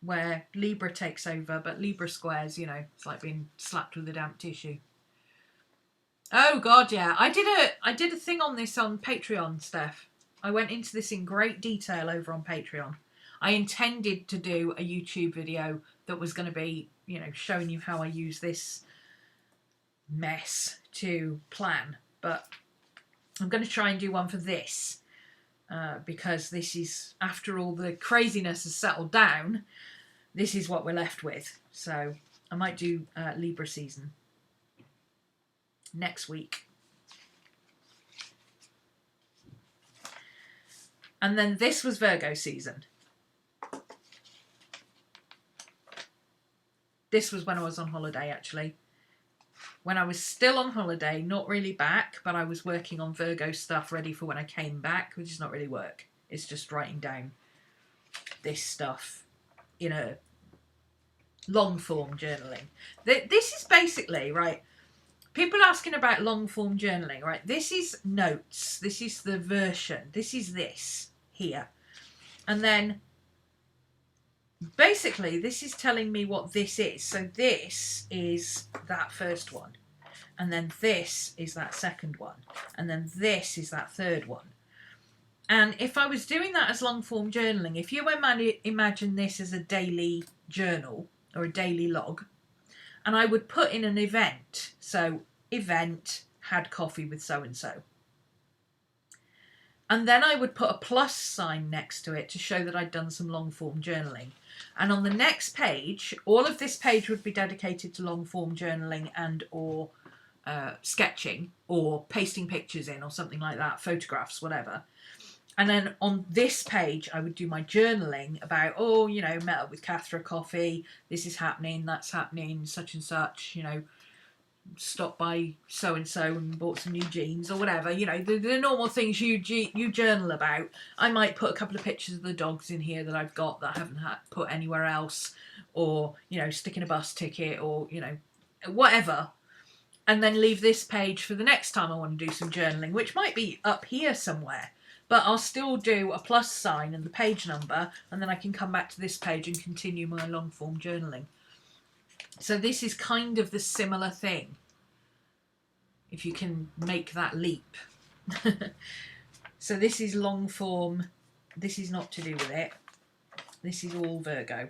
where Libra takes over, but Libra squares, you know, it's like being slapped with a damp tissue. Oh God, yeah. I did a thing on this on Patreon, Steph. I went into this in great detail over on Patreon. I intended to do a YouTube video that was going to be, you know, showing you how I use this mess to plan, but I'm going to try and do one for this because this is, after all the craziness has settled down, this is what we're left with. So I might do Libra season next week. And then this was Virgo season. This was when I was on holiday, actually. When I was still on holiday, not really back, but I was working on Virgo stuff ready for when I came back, which is not really work. It's just writing down this stuff in a long form journaling. This is basically, right, people asking about long form journaling, right? This is notes. This is the version. This is this here. And then basically this is telling me what this is. So this is that first one. And then this is that second one. And then this is that third one. And if I was doing that as long form journaling, if you imagine this as a daily journal or a daily log, and I would put in an event. So event, had coffee with so-and-so. And then I would put a plus sign next to it to show that I'd done some long form journaling. And on the next page, all of this page would be dedicated to long form journaling and or sketching or pasting pictures in or something like that, photographs, whatever. And then on this page, I would do my journaling about, oh, you know, met up with Kath for a coffee, this is happening, that's happening, such and such, you know, stopped by so-and-so and bought some new jeans or whatever, you know, the normal things you journal about. I might put a couple of pictures of the dogs in here that I've got that I haven't put anywhere else, or, you know, stick in a bus ticket or, you know, whatever. And then leave this page for the next time I want to do some journaling, which might be up here somewhere. But I'll still do a plus sign and the page number, and then I can come back to this page and continue my long form journaling. So this is kind of the similar thing, if you can make that leap. So this is long form. This is not to do with it. This is all Virgo.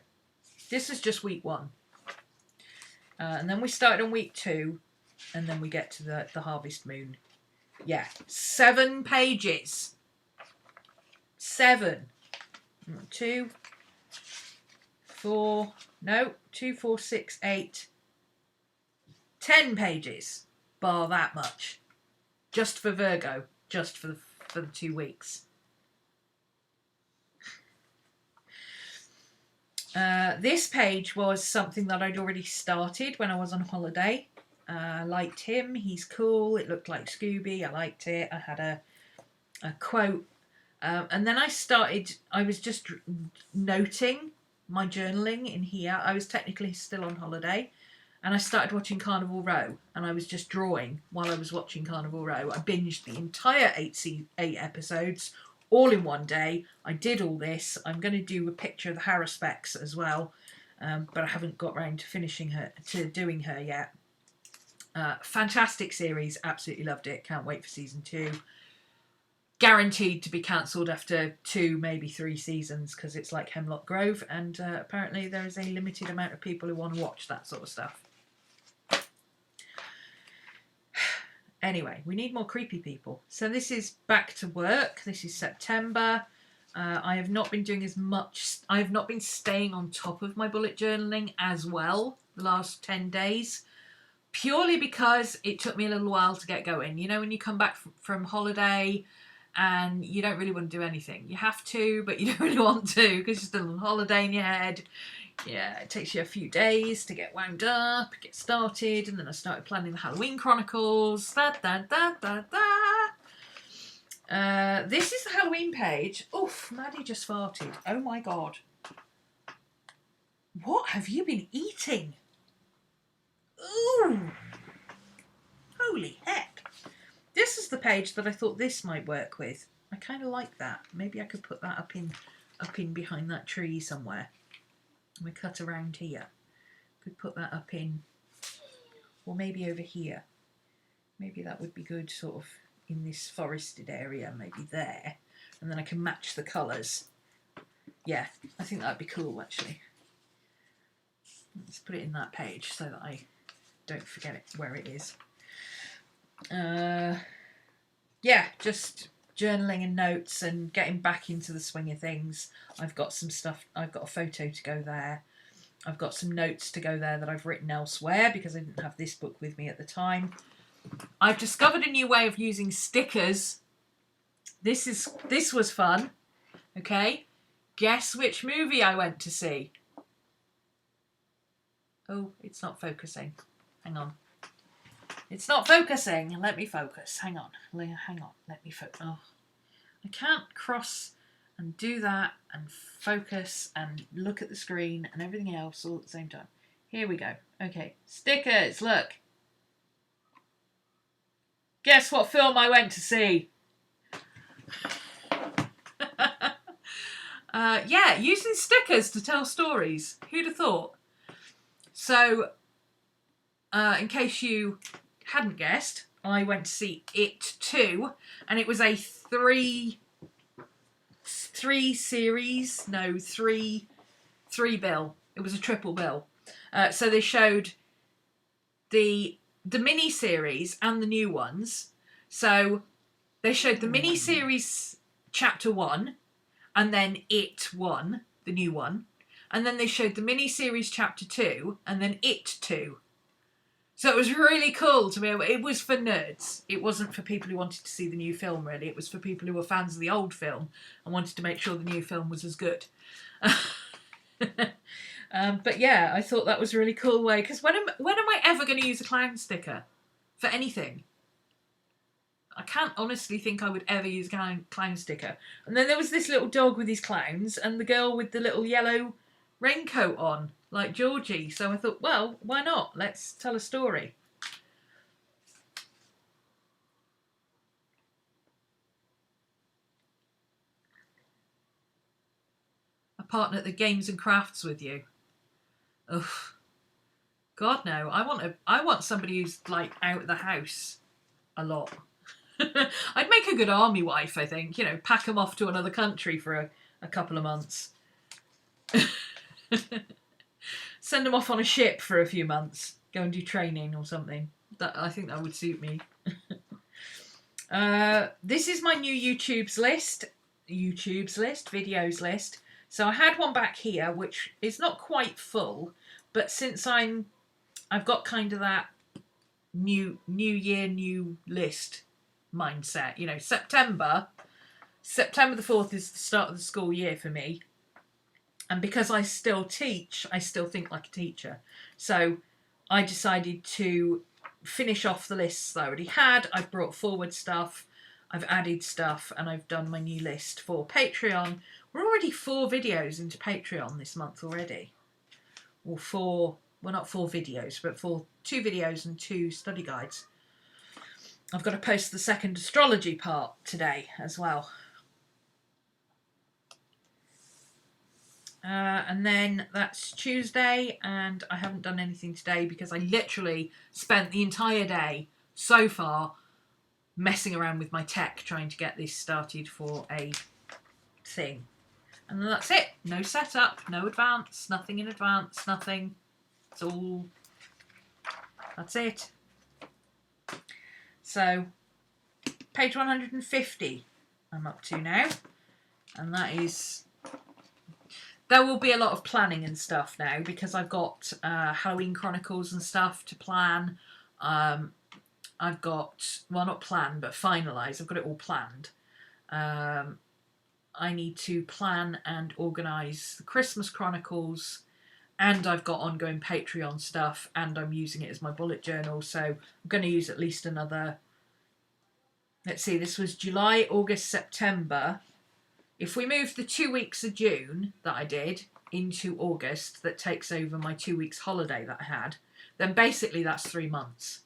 This is just week 1. And then we started on week 2, and then we get to the harvest moon. Yeah, 7 pages. 7. 2, 4, no, 2, 4, 6, 8, 10 pages, bar that much, just for Virgo, just for the 2 weeks. This page was something that I'd already started when I was on holiday. I liked him, he's cool, it looked like Scooby, I liked it, I had a quote. And then I was just noting my journaling in here. I was technically still on holiday, and I started watching Carnival Row, and I was just drawing while I was watching Carnival Row. I binged the entire 8 episodes all in one day. I did all this. I'm going to do a picture of the Harrispecs as well, but I haven't got round to doing her yet. Fantastic series, absolutely loved it. Can't wait for season 2. Guaranteed to be cancelled after 2, maybe 3 seasons, because it's like Hemlock Grove, and apparently there is a limited amount of people who want to watch that sort of stuff. Anyway, we need more creepy people. So this is back to work. This is September. I have not been doing as much. I have not been staying on top of my bullet journaling as well the last 10 days. Purely because it took me a little while to get going. You know, when you come back from holiday and you don't really want to do anything. You have to, but you don't really want to because you're still on holiday in your head. Yeah, it takes you a few days to get wound up, get started, and then I started planning the Halloween Chronicles. This is the Halloween page. Oof, Maddie just farted. Oh my God. What have you been eating? Ooh! Holy heck! This is the page that I thought this might work with. I kind of like that. Maybe I could put that up in behind that tree somewhere. We cut around here. Could put that up in, or maybe over here. Maybe that would be good, sort of in this forested area. Maybe there, and then I can match the colours. Yeah, I think that'd be cool actually. Let's put it in that page so that I don't forget it where it is. Yeah, just journaling and notes and getting back into the swing of things. I've got some stuff, I've got a photo to go there. I've got some notes to go there that I've written elsewhere because I didn't have this book with me at the time. I've discovered a new way of using stickers. This was fun. Okay, guess which movie I went to see. Oh, it's not focusing. Hang on. It's not focusing. Let me focus. Hang on. Hang on. Let me focus. Oh, I can't cross and do that and focus and look at the screen and everything else all at the same time. Here we go. Okay. Stickers. Look. Guess what film I went to see? Yeah, using stickers to tell stories. Who'd have thought? So, in case you hadn't guessed, I went to see It 2, and it was a three bill. It was a triple bill. So they showed the mini series and the new ones. So they showed the mini series chapter 1, and then It 1, the new one, and then they showed the mini series chapter 2, and then It 2. So it was really cool to be able. It was for nerds. It wasn't for people who wanted to see the new film, really. It was for people who were fans of the old film and wanted to make sure the new film was as good. But yeah, I thought that was a really cool way. Because when am I ever going to use a clown sticker for anything? I can't honestly think I would ever use a clown sticker. And then there was this little dog with his clowns and the girl with the little yellow raincoat on, like Georgie. So I thought, well, why not? Let's tell a story. A partner that games and crafts with you. Ugh. God no. I want somebody who's like out of the house a lot. I'd make a good army wife, I think. You know, pack them off to another country for a couple of months. Send them off on a ship for a few months. Go and do training or something. I think that would suit me. This is my new videos list. So I had one back here, which is not quite full, but since I've got kind of that new year, new list mindset. You know, September the 4th is the start of the school year for me. And because I still teach, I still think like a teacher. So I decided to finish off the lists that I already had. I've brought forward stuff, I've added stuff, and I've done my new list for Patreon. We're already 4 videos into Patreon this month already. Or 4, well, not 4 videos, but 2 videos and 2 study guides. I've got to post the second astrology part today as well. And then that's Tuesday, and I haven't done anything today because I literally spent the entire day so far messing around with my tech trying to get this started for a thing. And then that's it. No setup, no advance, nothing in advance, nothing. It's all... That's it. So, page 150 I'm up to now. And that is... There will be a lot of planning and stuff now because I've got Halloween Chronicles and stuff to plan. I've got, well, not plan, but finalise. I've got it all planned. I need to plan and organise the Christmas Chronicles, and I've got ongoing Patreon stuff, and I'm using it as my bullet journal. So I'm going to use at least another, let's see, this was July, August, September. If we move the 2 weeks of June that I did, into August that takes over my 2 weeks holiday that I had, then basically that's 3 months.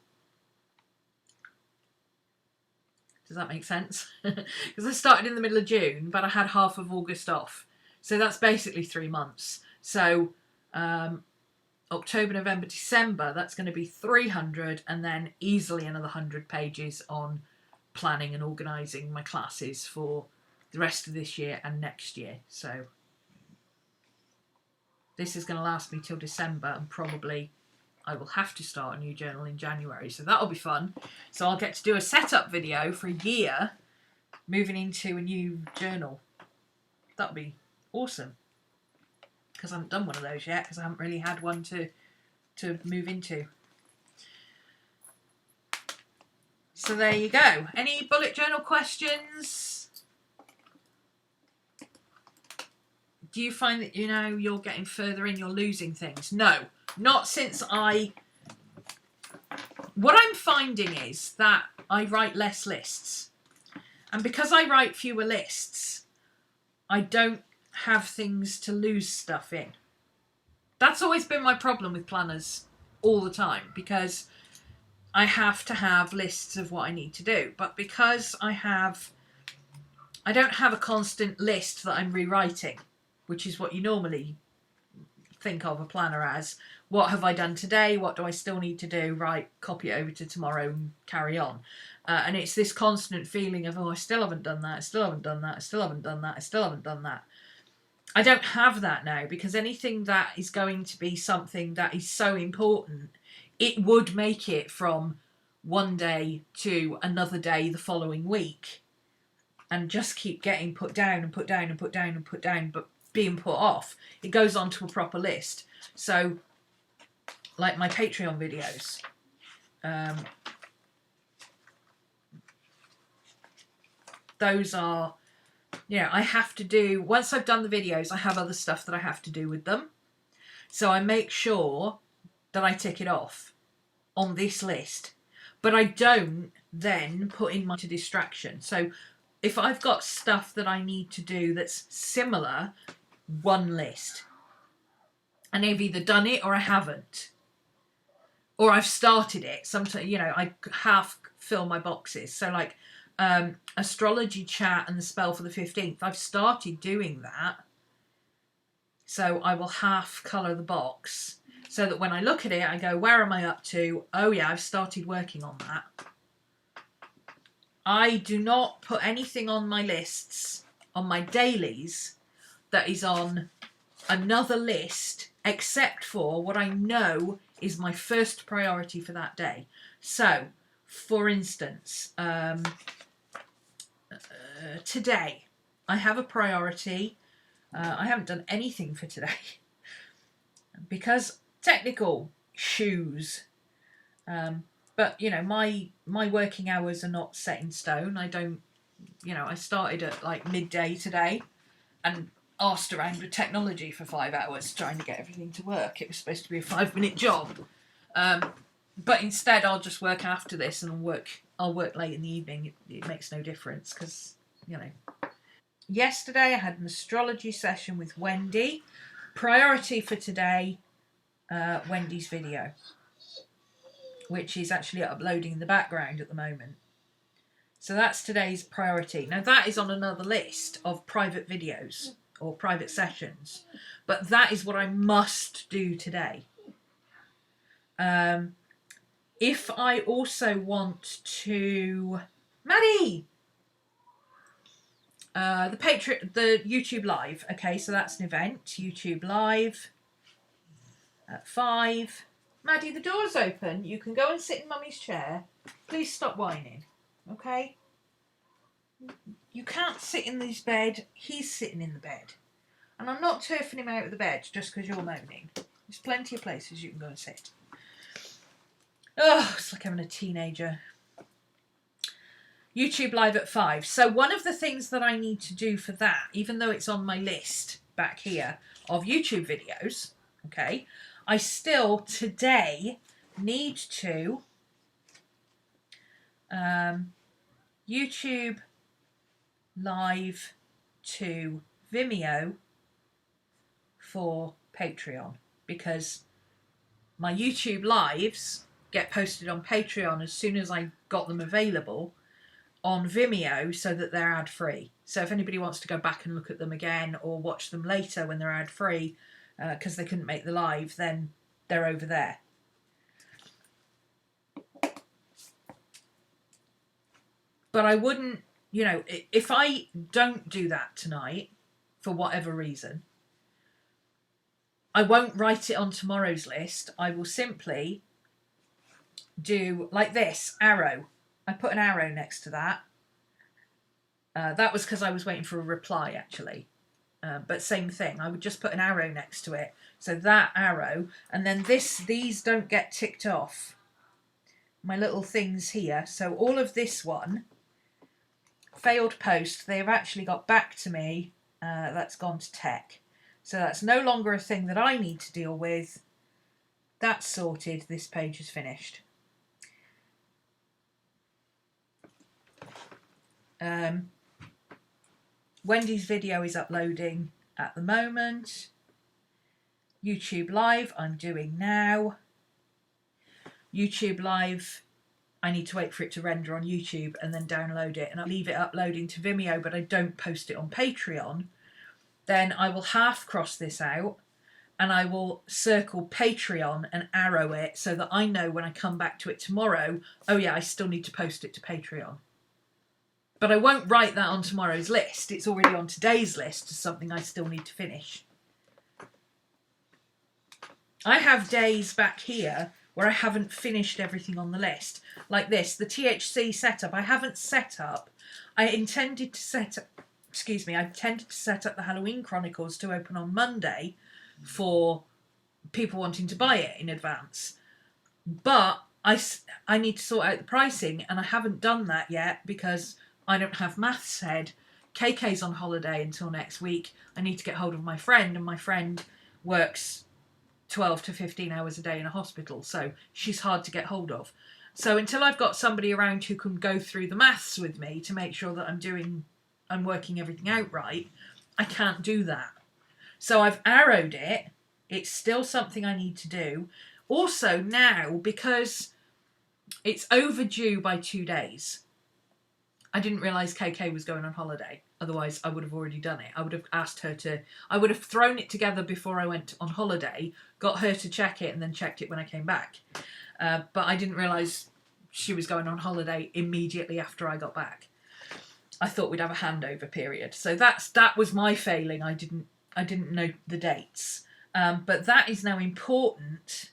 Does that make sense? Because I started in the middle of June, but I had half of August off. So that's basically 3 months. So October, November, December, that's going to be 300, and then easily another 100 pages on planning and organising my classes for the rest of this year and next year. So this is going to last me till December, and probably I will have to start a new journal in January. So that'll be fun. So I'll get to do a setup video for a year moving into a new journal. That'll be awesome. Because I haven't done one of those yet, because I haven't really had one to move into. So there you go. Any bullet journal questions? Do you find that, you know, you're getting further in, you're losing things? No, not since what I'm finding is that I write less lists. And because I write fewer lists, I don't have things to lose stuff in. That's always been my problem with planners all the time, because I have to have lists of what I need to do. But because I don't have a constant list that I'm rewriting, which is what you normally think of a planner as. What have I done today? What do I still need to do? Right, copy it over to tomorrow and carry on. And it's this constant feeling of, oh, I still haven't done that, I still haven't done that, I still haven't done that, I still haven't done that. I don't have that now, because anything that is going to be something that is so important, it would make it from one day to another day the following week, and just keep getting put down and put down and put down and put down, but being put off. It goes on to a proper list. So, like my Patreon videos, those are, you know, I have to do, once I've done the videos, I have other stuff that I have to do with them. So I make sure that I tick it off on this list, but I don't then put in my distraction. So if I've got stuff that I need to do that's similar, one list, and I've either done it or I haven't, or I've started it. Sometimes, you know, I half fill my boxes. So like astrology chat and the spell for the 15th, I've started doing that. So I will half colour the box so that when I look at it, I go, where am I up to? Oh yeah, I've started working on that. I do not put anything on my lists, on my dailies, that is on another list, except for what I know is my first priority for that day. So, for instance, today I have a priority. I haven't done anything for today because technical shoes. But you know, my working hours are not set in stone. I don't, you know, I started at like midday today and arsed around with technology for 5 hours trying to get everything to work. It was supposed to be a 5-minute job. But instead I'll just work after this and I'll work late in the evening. It makes no difference because, you know. Yesterday I had an astrology session with Wendy. Priority for today, Wendy's video, which is actually uploading in the background at the moment. So that's today's priority. Now that is on another list of private videos or private sessions, but that is what I must do today. If I also want to, Maddie, the YouTube Live. Okay, so that's an event. YouTube Live at 5. Maddie, the door's open. You can go and sit in Mummy's chair. Please stop whining. Okay? You can't sit in this bed. He's sitting in the bed. And I'm not turfing him out of the bed just because you're moaning. There's plenty of places you can go and sit. Oh, it's like having a teenager. YouTube Live at 5. So one of the things that I need to do for that, even though it's on my list back here of YouTube videos, okay, I still today need to YouTube Live to Vimeo for Patreon, because my YouTube lives get posted on Patreon as soon as I got them available on Vimeo, so that they're ad-free. So if anybody wants to go back and look at them again or watch them later when they're ad-free because they couldn't make the live, then they're over there. But I wouldn't, you know, if I don't do that tonight, for whatever reason, I won't write it on tomorrow's list. I will simply do like this, arrow. I put an arrow next to that. That was because I was waiting for a reply, actually. But same thing. I would just put an arrow next to it. So that arrow, and then these don't get ticked off. My little things here. So all of this one, failed post, they've actually got back to me. That's gone to tech. So that's no longer a thing that I need to deal with. That's sorted. This page is finished. Wendy's video is uploading at the moment. YouTube Live I'm doing now. YouTube Live, I need to wait for it to render on YouTube and then download it, and I'll leave it uploading to Vimeo, but I don't post it on Patreon. Then I will half cross this out and I will circle Patreon and arrow it so that I know when I come back to it tomorrow, oh yeah, I still need to post it to Patreon. But I won't write that on tomorrow's list. It's already on today's list as something I still need to finish. I have days back here where I haven't finished everything on the list. Like this, the THC setup, I haven't set up. I intended to set up, I intended to set up the Halloween Chronicles to open on Monday for people wanting to buy it in advance. But I need to sort out the pricing, and I haven't done that yet because I don't have maths head. KK's on holiday until next week. I need to get hold of my friend, and my friend works 12 to 15 hours a day in a hospital, so she's hard to get hold of. So until I've got somebody around who can go through the maths with me to make sure that I'm working everything out right, I can't do that. So I've arrowed it. It's still something I need to do. Also now, because it's overdue by 2 days, I didn't realise KK was going on holiday. Otherwise, I would have already done it. I would have asked her to... I would have thrown it together before I went on holiday, got her to check it, and then checked it when I came back. But I didn't realise she was going on holiday immediately after I got back. I thought we'd have a handover period. So that was my failing. I didn't know the dates. But that is now important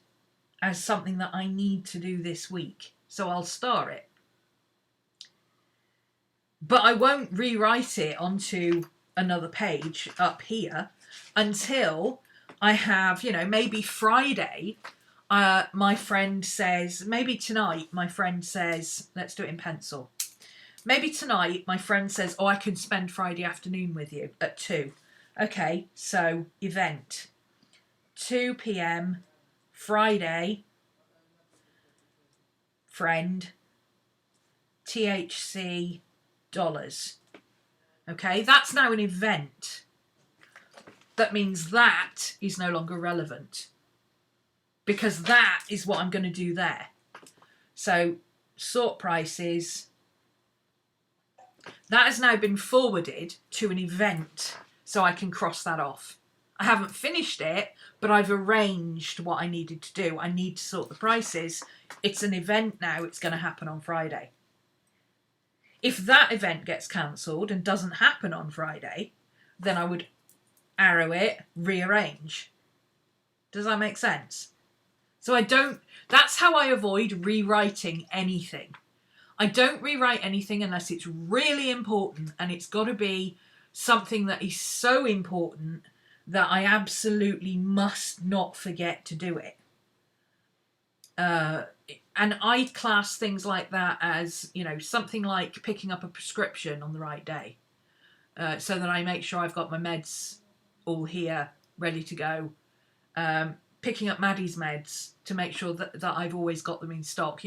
as something that I need to do this week. So I'll star it. But I won't rewrite it onto another page up here until I have, maybe Friday, my friend says, maybe tonight my friend says, let's do it in pencil. Maybe tonight my friend says, oh, I can spend Friday afternoon with you at 2. Okay, so event. 2 p.m. Friday, friend, THC, dollars. Okay, that's now an event. That means that is no longer relevant because that is what I'm going to do there. So sort prices, that has now been forwarded to an event, so I can cross that off. I haven't finished it, but I've arranged what I needed to do. I need to sort the prices. It's an event now. It's going to happen on Friday. If that event gets cancelled and doesn't happen on Friday, then I would arrow it, rearrange. Does that make sense? So that's how I avoid rewriting anything. I don't rewrite anything unless it's really important, and it's got to be something that is so important that I absolutely must not forget to do it. And I class things like that as, something like picking up a prescription on the right day. So that I make sure I've got my meds all here, ready to go. Picking up Maddie's meds to make sure that I've always got them in stock.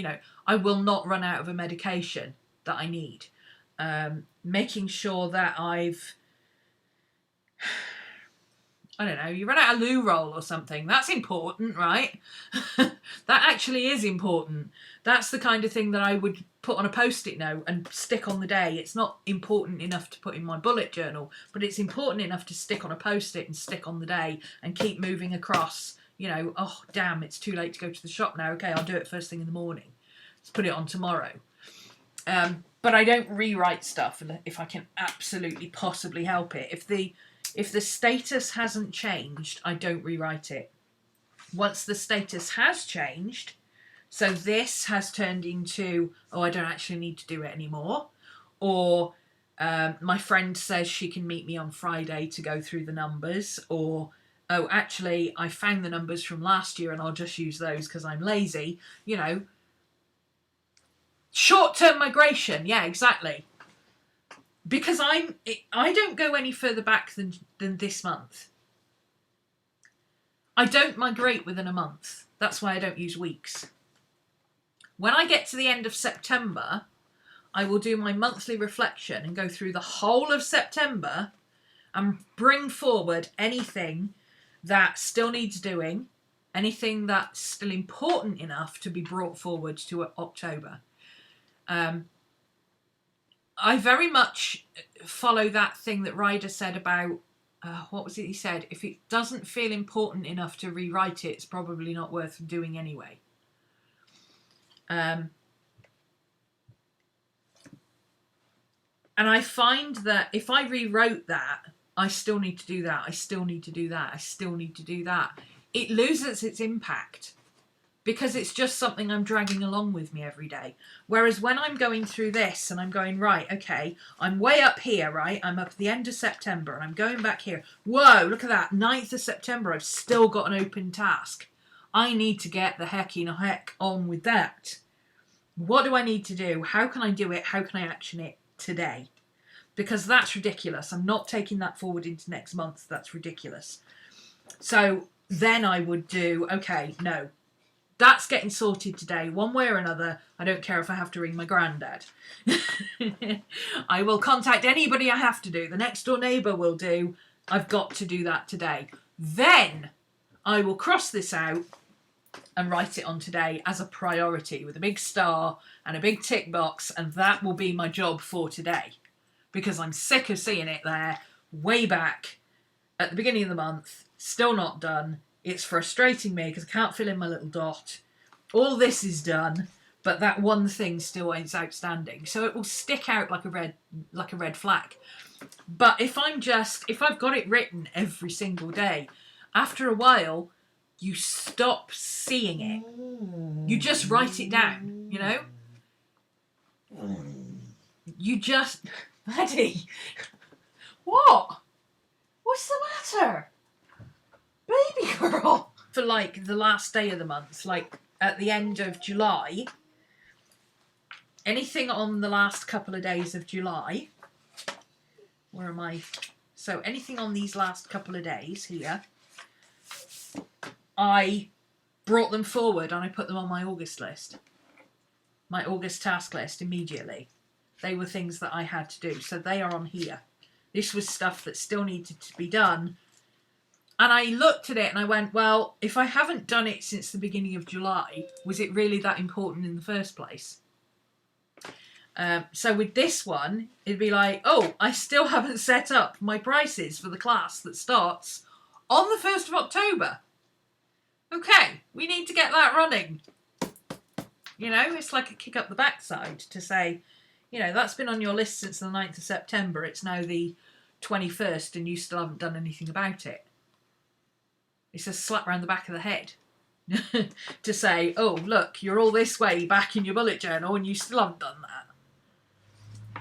I will not run out of a medication that I need. Making sure that I don't know, you run out of loo roll or something. That's important, right? That actually is important. That's the kind of thing that I would put on a post-it note and stick on the day. It's not important enough to put in my bullet journal, but it's important enough to stick on a post-it and stick on the day and keep moving across. You know, oh, damn, it's too late to go to the shop now. Okay, I'll do it first thing in the morning. Let's put it on tomorrow. But I don't rewrite stuff if I can absolutely possibly help it. If the status hasn't changed, I don't rewrite it. Once the status has changed, so this has turned into, oh, I don't actually need to do it anymore, or my friend says she can meet me on Friday to go through the numbers, or, oh, actually, I found the numbers from last year and I'll just use those because I'm lazy, you know. Short-term migration, yeah, exactly. Because I don't go any further back than this month. I don't migrate within a month. That's why I don't use weeks. When I get to the end of September, I will do my monthly reflection and go through the whole of September and bring forward anything that still needs doing, anything that's still important enough to be brought forward to October. I very much follow that thing that Ryder said about, what was it he said? If it doesn't feel important enough to rewrite it, it's probably not worth doing anyway. And I find that if I rewrote that, I still need to do that, I still need to do that, I still need to do that. It loses its impact. Because it's just something I'm dragging along with me every day. Whereas when I'm going through this and I'm going, right, okay, I'm way up here, right? I'm up at the end of September and I'm going back here. Whoa, look at that, 9th of September, I've still got an open task. I need to get the heck on with that. What do I need to do? How can I do it? How can I action it today? Because that's ridiculous. I'm not taking that forward into next month. That's ridiculous. So then I would do, okay, no. That's getting sorted today, one way or another. I don't care if I have to ring my granddad. I will contact anybody I have to do. The next door neighbour will do. I've got to do that today. Then I will cross this out and write it on today as a priority with a big star and a big tick box, and that will be my job for today. Because I'm sick of seeing it there, way back at the beginning of the month, still not done. It's frustrating me because I can't fill in my little dot. All this is done, but that one thing still is outstanding. So it will stick out like a red flag. But if I've got it written every single day, after a while, you stop seeing it. You just write it down, you know? You just... Maddie! What? What's the matter? Baby girl! For like the last day of the month, like at the end of July, anything on the last couple of days of July, where am I? So anything on these last couple of days here, I brought them forward and I put them on my August list. My August task list immediately. They were things that I had to do, so they are on here. This was stuff that still needed to be done. And I looked at it and I went, well, if I haven't done it since the beginning of July, was it really that important in the first place? So with this one, it'd be like, oh, I still haven't set up my prices for the class that starts on the 1st of October. Okay, we need to get that running. You know, it's like a kick up the backside to say, you know, that's been on your list since the 9th of September. It's now the 21st and you still haven't done anything about it. It's a slap round the back of the head to say, oh, look, you're all this way back in your bullet journal and you still haven't done that.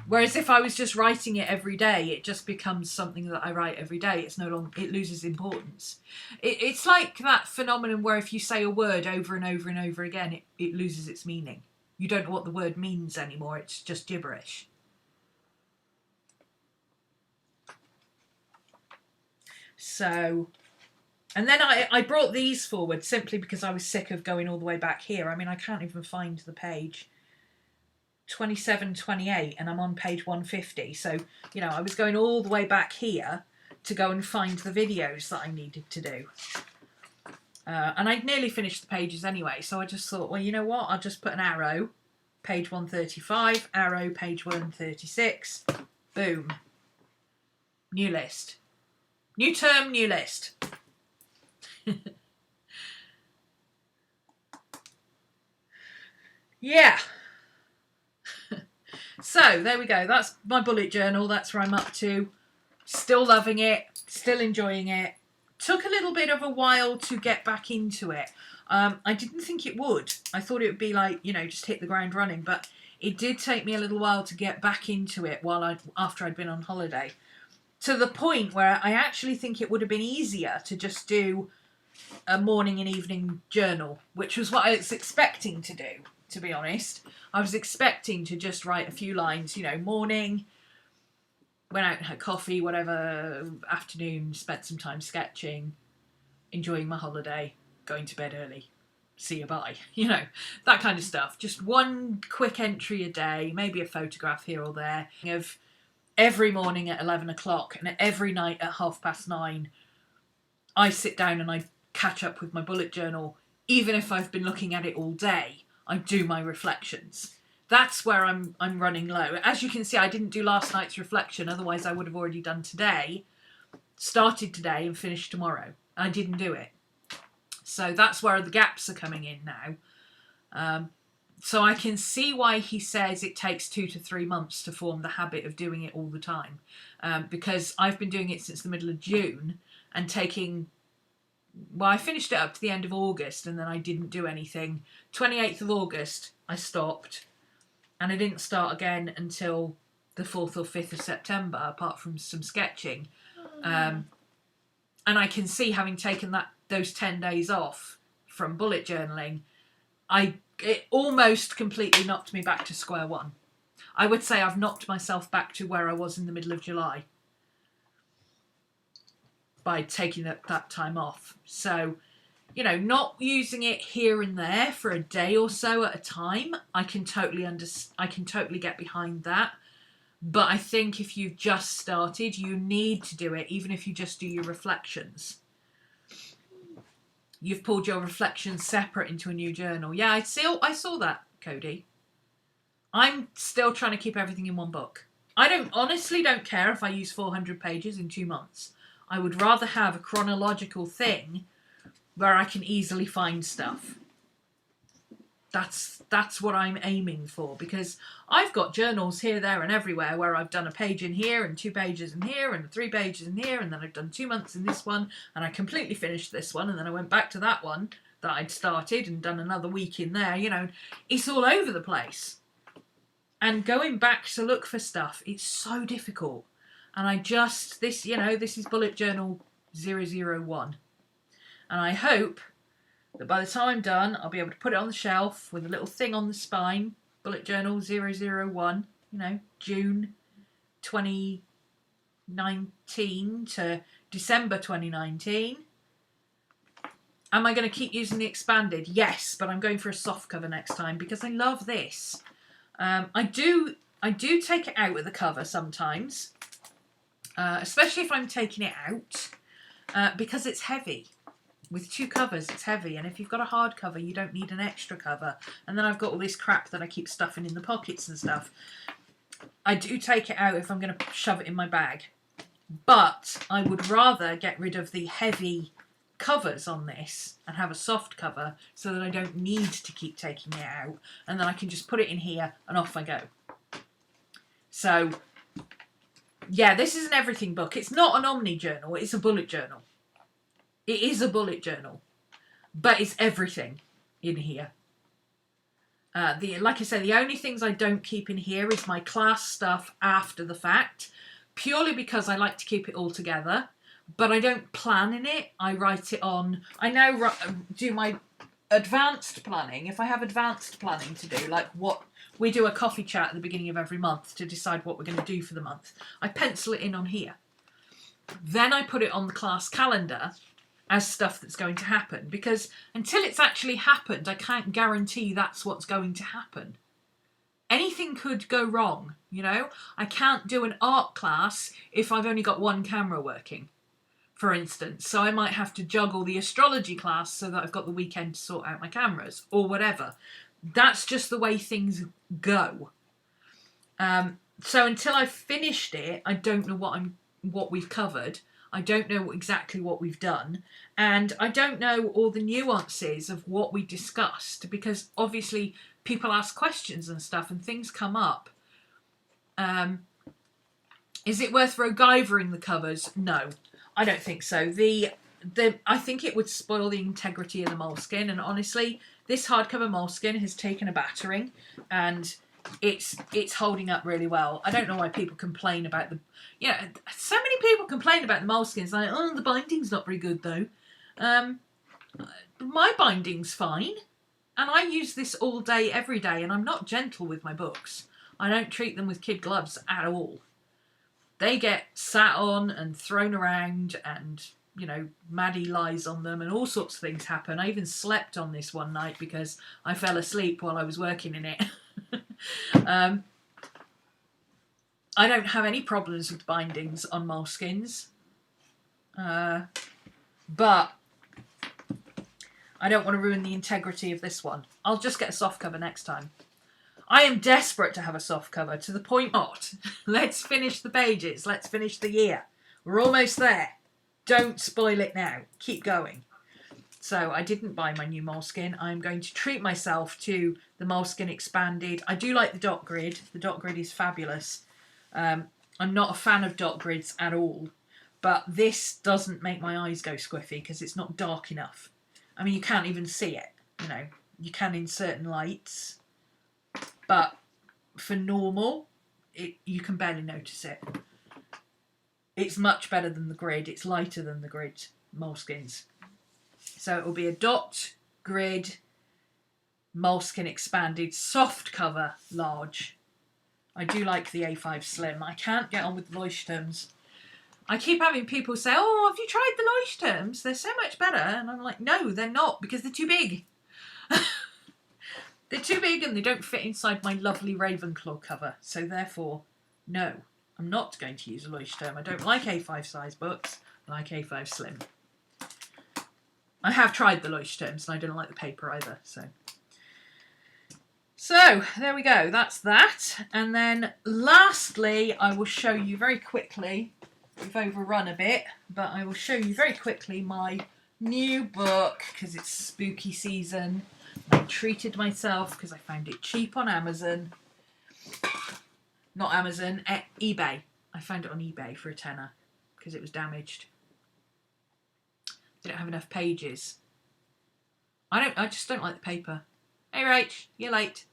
Whereas if I was just writing it every day, it just becomes something that I write every day. It's no longer, it loses importance. It's like that phenomenon where if you say a word over and over and over again, it loses its meaning. You don't know what the word means anymore. It's just gibberish. So... And then I brought these forward simply because I was sick of going all the way back here. I mean, I can't even find the page. 27, 28, and I'm on page 150. So, you know, I was going all the way back here to go and find the videos that I needed to do. And I'd nearly finished the pages anyway, so I just thought, well, you know what? I'll just put an arrow, page 135, arrow, page 136, boom. New list. New term, new list. Yeah. So, there we go. That's my bullet journal. That's where I'm up to. Still loving it. Still enjoying it. Took a little bit of a while to get back into it. I didn't think it would. I thought it would be like, you know, just hit the ground running. But it did take me a little while to get back into it after I'd been on holiday. To the point where I actually think it would have been easier to just do a morning and evening journal, which was what I was expecting to do, to be honest. I was expecting to just write a few lines, you know, morning, went out and had coffee, whatever, afternoon, spent some time sketching, enjoying my holiday, going to bed early, see you bye, you know, that kind of stuff. Just one quick entry a day, maybe a photograph here or there, of every morning at 11 o'clock and every night at 9:30, I sit down and I catch up with my bullet journal. Even if I've been looking at it all day, I do my reflections. That's where I'm running low. As you can see, I didn't do last night's reflection, otherwise I would have already done today. Started today and finished tomorrow. I didn't do it. So that's where the gaps are coming in now. So I can see why he says it takes 2 to 3 months to form the habit of doing it all the time. Because I've been doing it since the middle of June and well, I finished it up to the end of August and then I didn't do anything. 28th of August, I stopped. And I didn't start again until the 4th or 5th of September, apart from some sketching. And I can see, having taken those 10 days off from bullet journaling, it almost completely knocked me back to square one. I would say I've knocked myself back to where I was in the middle of July by taking that time off. So, you know, not using it here and there for a day or so at a time, I can totally get behind that. But I think if you've just started, you need to do it, even if you just do your reflections. You've pulled your reflections separate into a new journal. Yeah, I saw that, Cody. I'm still trying to keep everything in one book. I honestly don't care if I use 400 pages in 2 months. I would rather have a chronological thing where I can easily find stuff. That's what I'm aiming for, because I've got journals here, there and everywhere where I've done a page in here and 2 pages in here and 3 pages in here, and then I've done 2 months in this one and I completely finished this one and then I went back to that one that I'd started and done another week in there, you know. It's all over the place. And going back to look for stuff, it's so difficult. And this is bullet journal 001. And I hope that by the time I'm done, I'll be able to put it on the shelf with a little thing on the spine, bullet journal 001, you know, June 2019 to December 2019. Am I going to keep using the expanded? Yes, but I'm going for a soft cover next time because I love this. I do take it out with the cover sometimes, especially if I'm taking it out, because it's heavy. With 2 covers, it's heavy, and if you've got a hard cover, you don't need an extra cover. And then I've got all this crap that I keep stuffing in the pockets and stuff. I do take it out if I'm going to shove it in my bag. But I would rather get rid of the heavy covers on this and have a soft cover so that I don't need to keep taking it out, and then I can just put it in here and off I go. So, yeah, this is an everything book. It's not an Omni journal, it's a bullet journal. It is a bullet journal, but it's everything in here. Like I say, the only things I don't keep in here is my class stuff after the fact, purely because I like to keep it all together, but I don't plan in it. I write it on. I now do my advanced planning. If I have advanced planning to do, like what we do a coffee chat at the beginning of every month to decide what we're going to do for the month, I pencil it in on here. Then I put it on the class calendar as stuff that's going to happen, because until it's actually happened, I can't guarantee that's what's going to happen. Anything could go wrong, you know? I can't do an art class if I've only got one camera working. for instance. So I might have to juggle the astrology class so that I've got the weekend to sort out my cameras or whatever. That's just the way things go. So until I've finished it, I don't know what we've covered. I don't know exactly what we've done. And I don't know all the nuances of what we discussed, because obviously people ask questions and stuff and things come up. Is it worth MacGyvering the covers? No, I don't think so. I think it would spoil the integrity of the moleskin, and honestly, this hardcover moleskin has taken a battering, and it's holding up really well. I don't know why people complain about so many people complain about the moleskins, like, oh, the binding's not very good though. My binding's fine, and I use this all day, every day, and I'm not gentle with my books. I don't treat them with kid gloves at all. They get sat on and thrown around, and Maddie lies on them and all sorts of things happen. I even slept on this one night because I fell asleep while I was working in it. I don't have any problems with bindings on moleskins, but I don't want to ruin the integrity of this one. I'll just get a soft cover next time. I am desperate to have a soft cover, to the point not. Let's finish the pages. Let's finish the year. We're almost there. Don't spoil it now. Keep going. So I didn't buy my new moleskin. I'm going to treat myself to the moleskin expanded. I do like the dot grid. The dot grid is fabulous. I'm not a fan of dot grids at all, but this doesn't make my eyes go squiffy because it's not dark enough. I mean, you can't even see it. You can in certain lights, but for normal, you can barely notice it. It's much better than the grid. It's lighter than the grid moleskins. So it will be a dot grid moleskin expanded soft cover large. I do like the A5 Slim. I can't get on with the Leuchtturms. I keep having people say, oh, have you tried the Leuchtturms? They're so much better. And I'm like, no, they're not, because they're too big. They're too big and they don't fit inside my lovely Ravenclaw cover. So therefore, no, I'm not going to use a Leuchtturm. I don't like A5 size books. I like A5 Slim. I have tried the Leuchtturms and I don't like the paper either. So there we go. That's that. And then lastly, I will show you very quickly. We've overrun a bit, but I will show you very quickly my new book because it's spooky season. I treated myself because I found it cheap on Amazon. Not Amazon, eBay. I found it on eBay for a tenner because it was damaged. Didn't have enough pages. I just don't like the paper. Hey Rach, you're late.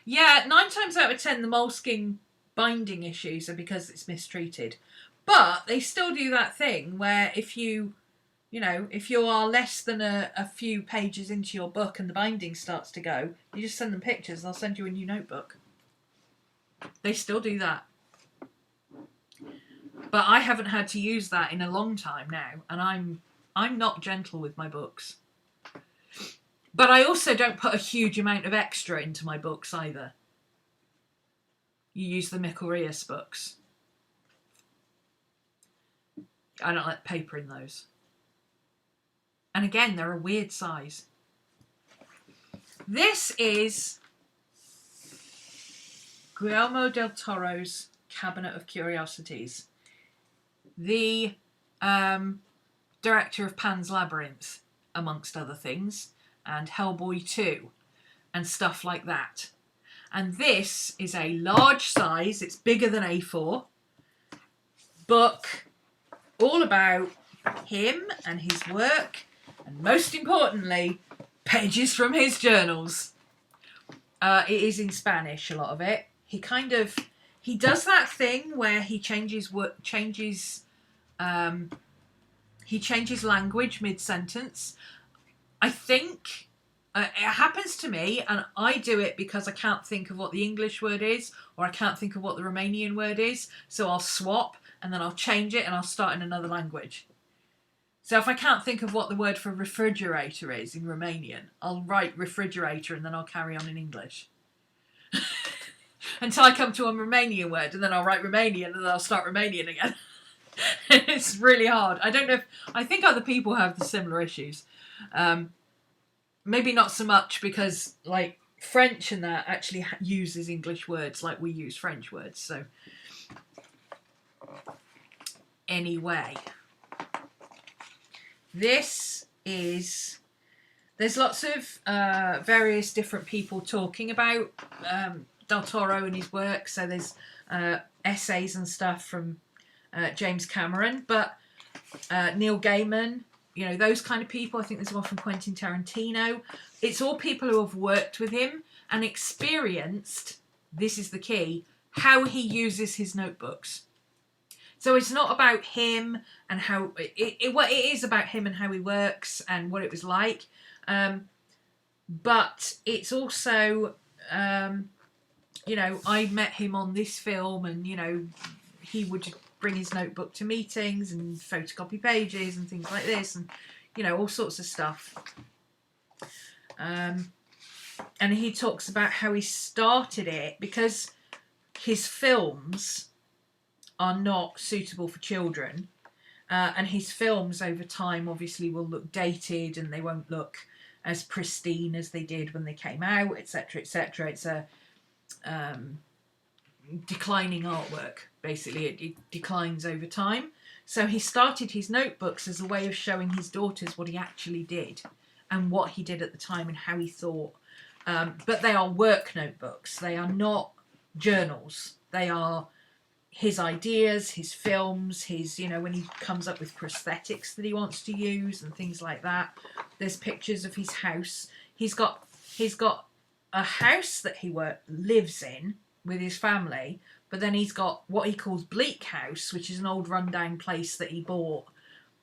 Yeah, 9 times out of 10 the moleskin binding issues are because it's mistreated. But they still do that thing where if you are less than a few pages into your book and the binding starts to go, you just send them pictures and they'll send you a new notebook. They still do that. But I haven't had to use that in a long time now, and I'm not gentle with my books. But I also don't put a huge amount of extra into my books either. You use the Michelrius books. I don't like paper in those. And again, they're a weird size. This is Guillermo del Toro's Cabinet of Curiosities. The director of Pan's Labyrinth, amongst other things, and Hellboy 2, and stuff like that. And this is a large size, it's bigger than A4, book all about him and his work, and most importantly, pages from his journals. It is in Spanish, a lot of it. He does that thing where he changes language mid-sentence. I think it happens to me, and I do it because I can't think of what the English word is, or I can't think of what the Romanian word is, so I'll swap, and then I'll change it, and I'll start in another language. So if I can't think of what the word for refrigerator is in Romanian, I'll write refrigerator, and then I'll carry on in English. until I come to a Romanian word, and then I'll write Romanian, and then I'll start Romanian again. It's really hard. I don't know I think other people have the similar issues. Maybe not so much because, like, French and that actually uses English words like we use French words. So, anyway, this is... There's lots of various different people talking about Del Toro and his work. So there's essays and stuff from James Cameron, but Neil Gaiman, you know, those kind of people. I think there's one from Quentin Tarantino. It's all people who have worked with him and experienced, this is the key, how he uses his notebooks. So it's not about him and how... It is about him and how he works and what it was like. But it's also, you know, I met him on this film, and, you know, he would bring his notebook to meetings and photocopy pages and things like this, and, you know, all sorts of stuff. And he talks about how he started it because his films are not suitable for children, and his films over time obviously will look dated and they won't look as pristine as they did when they came out, etc., etc. It's a declining artwork, basically. It declines over time. So he started his notebooks as a way of showing his daughters what he actually did and what he did at the time and how he thought. But they are work notebooks. They are not journals. They are his ideas, his films, his, you know, when he comes up with prosthetics that he wants to use and things like that. There's pictures of his house. He's got a house that he lives in with his family, but then he's got what he calls Bleak House, which is an old rundown place that he bought,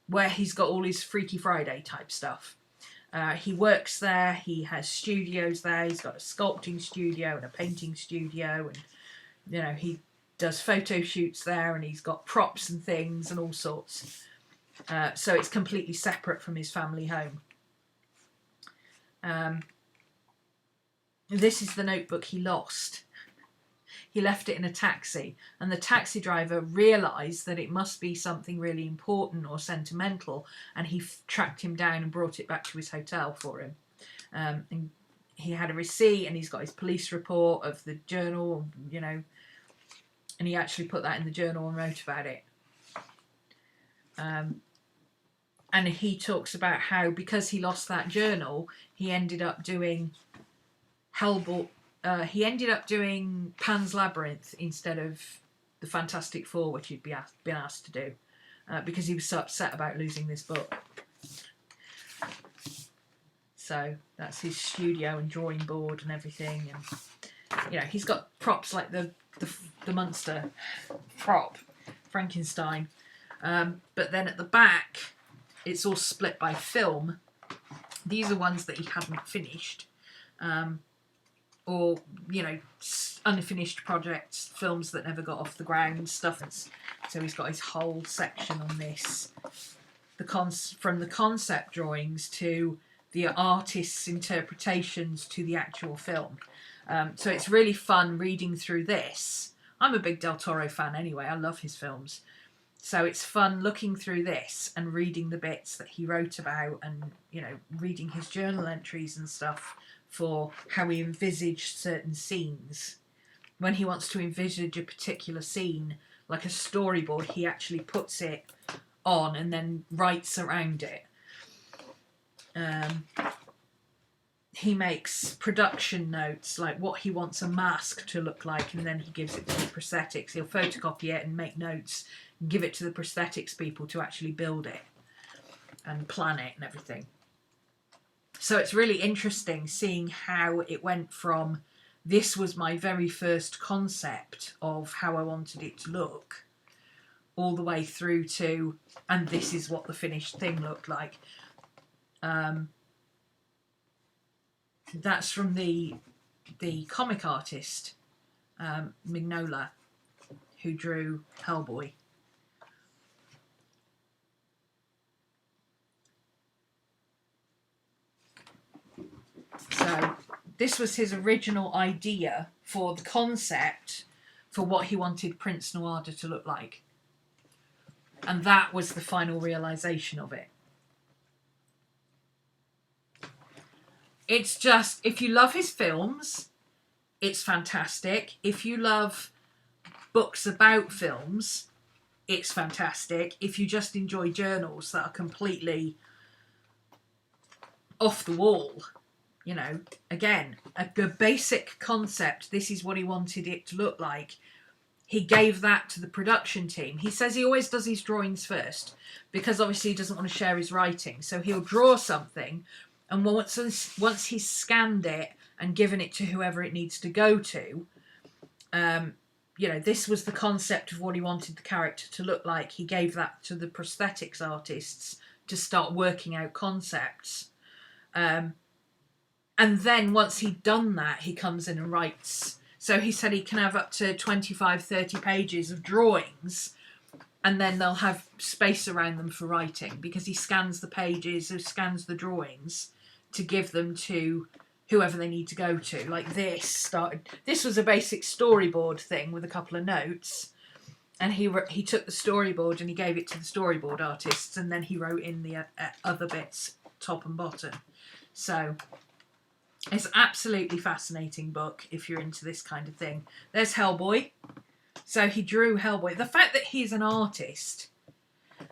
where he's got all his Freaky Friday type stuff. He works there. He has studios there. He's got a sculpting studio and a painting studio, and, you know, he does photo shoots there, and he's got props and things and all sorts. So it's completely separate from his family home. This is the notebook he lost. He left it in a taxi, and the taxi driver realised that it must be something really important or sentimental, and he tracked him down and brought it back to his hotel for him. And he had a receipt, and he's got his police report of the journal, you know, and he actually put that in the journal and wrote about it. And he talks about how, because he lost that journal, he ended up doing he ended up doing Pan's Labyrinth instead of the Fantastic Four, which he'd been asked to do, because he was so upset about losing this book. So that's his studio and drawing board and everything, and, you know, he's got props like the Munster prop, Frankenstein, but then at the back it's all split by film. These are ones that he hadn't finished, or, you know, unfinished projects, films that never got off the ground, stuff. So he's got his whole section on this, from the concept drawings to the artist's interpretations to the actual film. So it's really fun reading through this. I'm a big Del Toro fan anyway. I love his films. So it's fun looking through this and reading the bits that he wrote about, and, you know, reading his journal entries and stuff for how he envisaged certain scenes. When he wants to envisage a particular scene, like a storyboard, he actually puts it on and then writes around it. He makes production notes, like what he wants a mask to look like, and then he gives it to the prosthetics. He'll photocopy it and make notes and give it to the prosthetics people to actually build it and plan it and everything. So it's really interesting seeing how it went from, this was my very first concept of how I wanted it to look, all the way through to, and this is what the finished thing looked like. That's from the comic artist, Mignola, who drew Hellboy. So this was his original idea for the concept for what he wanted Prince Noirder to look like. And that was the final realization of it. It's just, if you love his films, it's fantastic. If you love books about films, it's fantastic. If you just enjoy journals that are completely off the wall, you know, again, a basic concept, this is what he wanted it to look like. He gave that to the production team. He says he always does his drawings first because obviously he doesn't want to share his writing. So he'll draw something, and once he's scanned it and given it to whoever it needs to go to, you know, this was the concept of what he wanted the character to look like. He gave that to the prosthetics artists to start working out concepts. And then once he'd done that, he comes in and writes. So he said he can have up to 25, 30 pages of drawings, and then they'll have space around them for writing, because he scans the pages, or scans the drawings to give them to whoever they need to go to. Like this was a basic storyboard thing with a couple of notes, and he took the storyboard and he gave it to the storyboard artists, and then he wrote in the other bits, top and bottom. So it's an absolutely fascinating book if you're into this kind of thing. There's Hellboy. So he drew Hellboy. The fact that he's an artist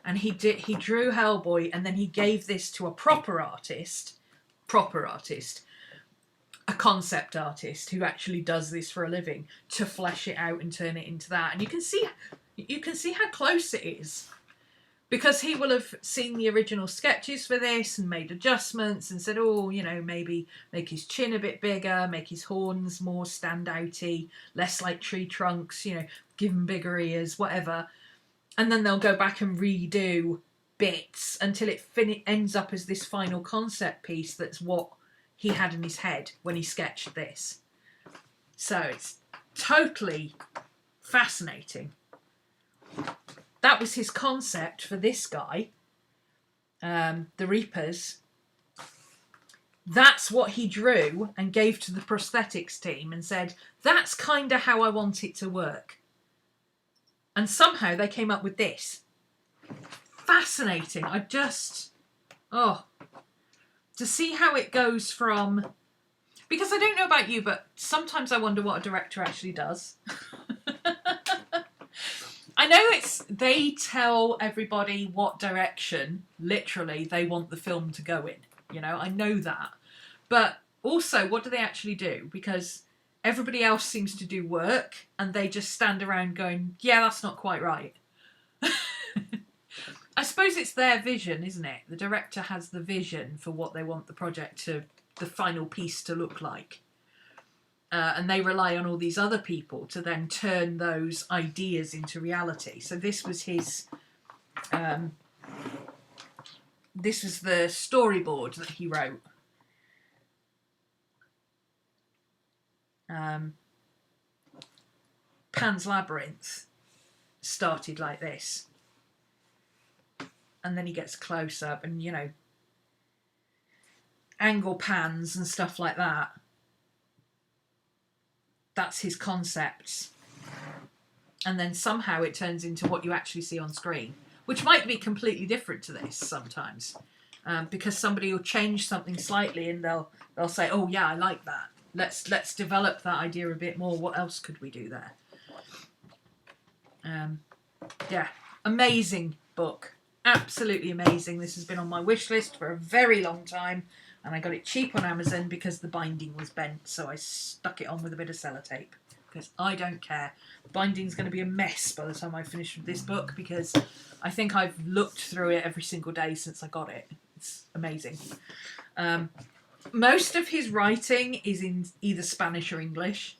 and he drew Hellboy, and then he gave this to a proper artist, a concept artist who actually does this for a living, to flesh it out and turn it into that. And you can see how close it is, because he will have seen the original sketches for this and made adjustments and said, oh, you know, maybe make his chin a bit bigger, make his horns more standouty, less like tree trunks, you know, give him bigger ears, whatever. And then they'll go back and redo bits until it ends up as this final concept piece that's what he had in his head when he sketched this. So it's totally fascinating. That was his concept for this guy, the Reapers. That's what he drew and gave to the prosthetics team and said, that's kind of how I want it to work. And somehow they came up with this. Fascinating. To see how it goes from, because I don't know about you, but sometimes I wonder what a director actually does. I know they tell everybody what direction, literally, they want the film to go in. You know, I know that. But also, what do they actually do? Because everybody else seems to do work, and they just stand around going, yeah, that's not quite right. I suppose it's their vision, isn't it? The director has the vision for what they want the project to, the final piece to look like. And they rely on all these other people to then turn those ideas into reality. So this was his, this was the storyboard that he wrote. Pan's Labyrinth started like this. And then he gets close up and, you know, angle pans and stuff like that. That's his concepts. And then somehow it turns into what you actually see on screen, which might be completely different to this sometimes, because somebody will change something slightly and they'll say, oh yeah, I like that. Let's develop that idea a bit more. What else could we do there? Yeah, amazing book. Absolutely amazing. This has been on my wish list for a very long time. And I got it cheap on Amazon because the binding was bent, so I stuck it on with a bit of sellotape, because I don't care. The binding's going to be a mess by the time I finish with this book, because I think I've looked through it every single day since I got it. It's amazing. Most of his writing is in either Spanish or English.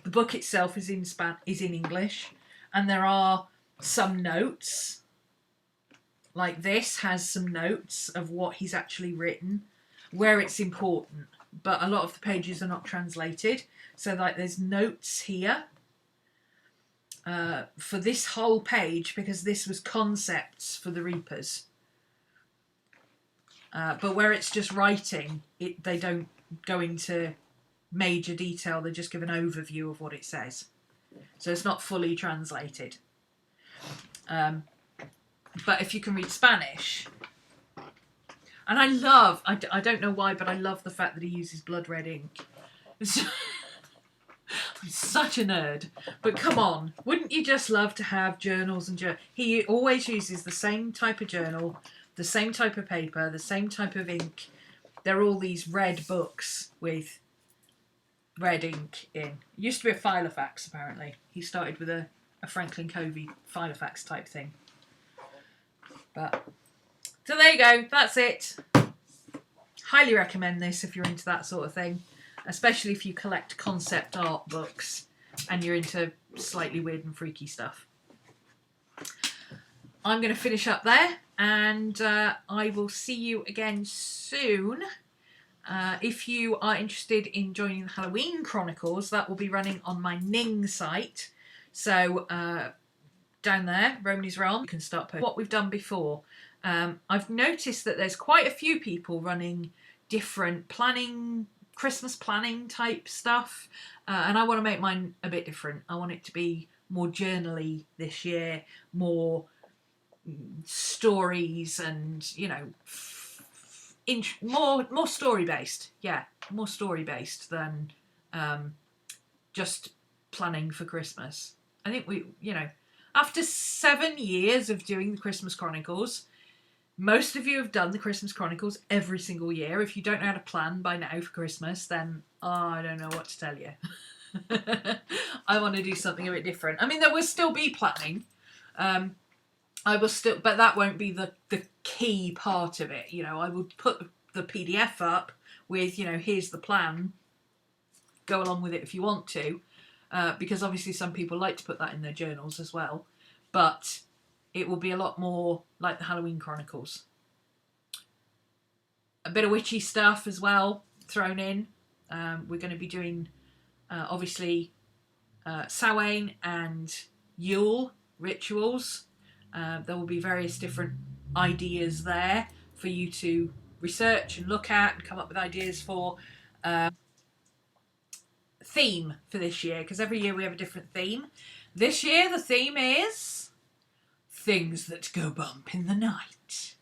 The book itself is in English, and there are some notes. Like this has some notes of what he's actually written, where it's important, but a lot of the pages are not translated. So like there's notes here for this whole page, because this was concepts for the Reapers. But where it's just writing, they don't go into major detail. They just give an overview of what it says. So it's not fully translated. But if you can read Spanish, and I don't know why, but I love the fact that he uses blood red ink. I'm such a nerd. But come on, wouldn't you just love to have journals and he always uses the same type of journal, the same type of paper, the same type of ink. They're all these red books with red ink in. It used to be a Filofax, apparently. He started with a Franklin Covey Filofax type thing. But so there you go, that's it. Highly recommend this if you're into that sort of thing, especially if you collect concept art books and you're into slightly weird and freaky stuff. I'm going to finish up there, and I will see you again soon. If you are interested in joining the Halloween Chronicles, that will be running on my Ning site. So down there, RhomanysRealm, you can start posting what we've done before. I've noticed that there's quite a few people running different planning, Christmas planning type stuff, and I want to make mine a bit different. I want it to be more journally this year, more stories, and you know, more story based. Yeah, more story based than just planning for Christmas. I think after 7 years of doing the Christmas Chronicles, most of you have done the Christmas Chronicles every single year. If you don't know how to plan by now for Christmas, then I don't know what to tell you. I want to do something a bit different. I mean, there will still be planning. But that won't be the key part of it. You know, I will put the PDF up with, here's the plan. Go along with it if you want to. Because obviously some people like to put that in their journals as well. But it will be a lot more like the Halloween Chronicles. A bit of witchy stuff as well thrown in. We're going to be doing, obviously, Samhain and Yule rituals. There will be various different ideas there for you to research and look at and come up with ideas for. Theme for this year, because every year we have a different theme. This year the theme is things that go bump in the night.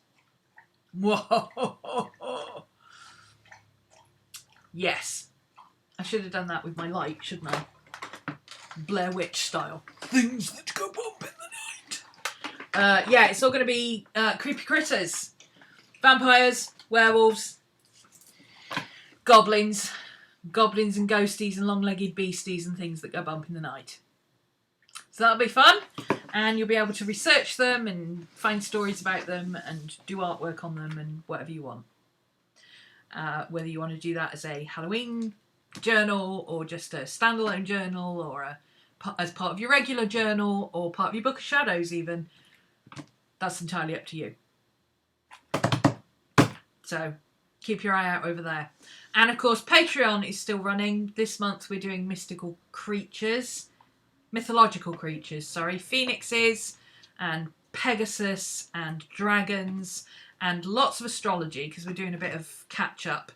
Whoa! Yes, I should have done that with my light, shouldn't I? Blair Witch style. Things that go bump in the night. Yeah, it's all going to be creepy critters, vampires, werewolves, goblins and ghosties and long-legged beasties and things that go bump in the night. So that'll be fun, and you'll be able to research them and find stories about them and do artwork on them and whatever you want. Whether you want to do that as a Halloween journal or just a standalone journal or as part of your regular journal or part of your Book of Shadows even, that's entirely up to you. So keep your eye out over there. And of course, Patreon is still running. This month we're doing mythological creatures, phoenixes and Pegasus and dragons and lots of astrology, because we're doing a bit of catch up.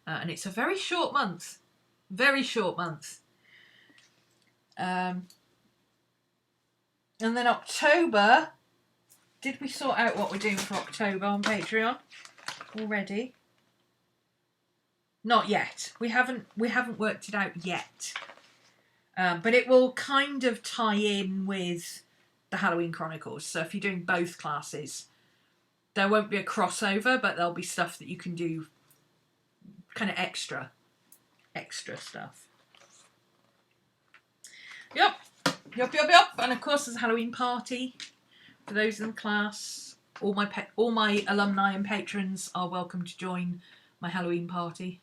And it's a very short month. And then October, did we sort out what we're doing for October on Patreon already? Not yet. We haven't worked it out yet. But it will kind of tie in with the Halloween Chronicles. So if you're doing both classes, there won't be a crossover, but there'll be stuff that you can do kind of extra stuff. Yep. And of course there's a Halloween party for those in the class. All my alumni and patrons are welcome to join my Halloween party.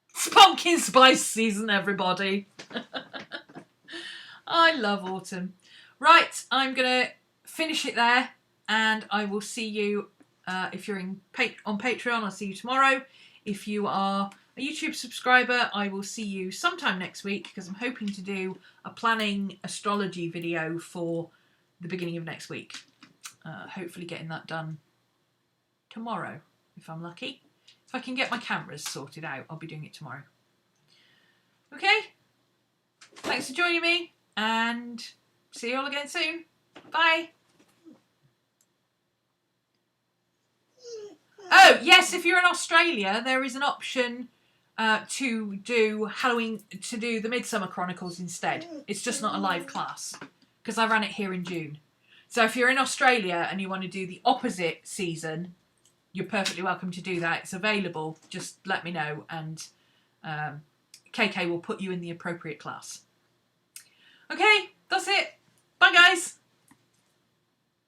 It's pumpkin spice season, everybody. I love autumn. Right, I'm going to finish it there, and I will see you, if you're on Patreon, I'll see you tomorrow. If you are a YouTube subscriber, I will see you sometime next week, because I'm hoping to do a planning astrology video for the beginning of next week. Hopefully getting that done tomorrow, if I'm lucky. If If I can get my cameras sorted out, I'll be doing it tomorrow. Okay? Thanks for joining me, and see you all again soon. Bye. Oh, yes, if you're in Australia, there is an option to do the Midsummer Chronicles instead. It's just not a live class, because I ran it here in June. So if you're in Australia and you want to do the opposite season, you're perfectly welcome to do that. It's available. Just let me know, and KK will put you in the appropriate class. Okay, that's it. Bye, guys.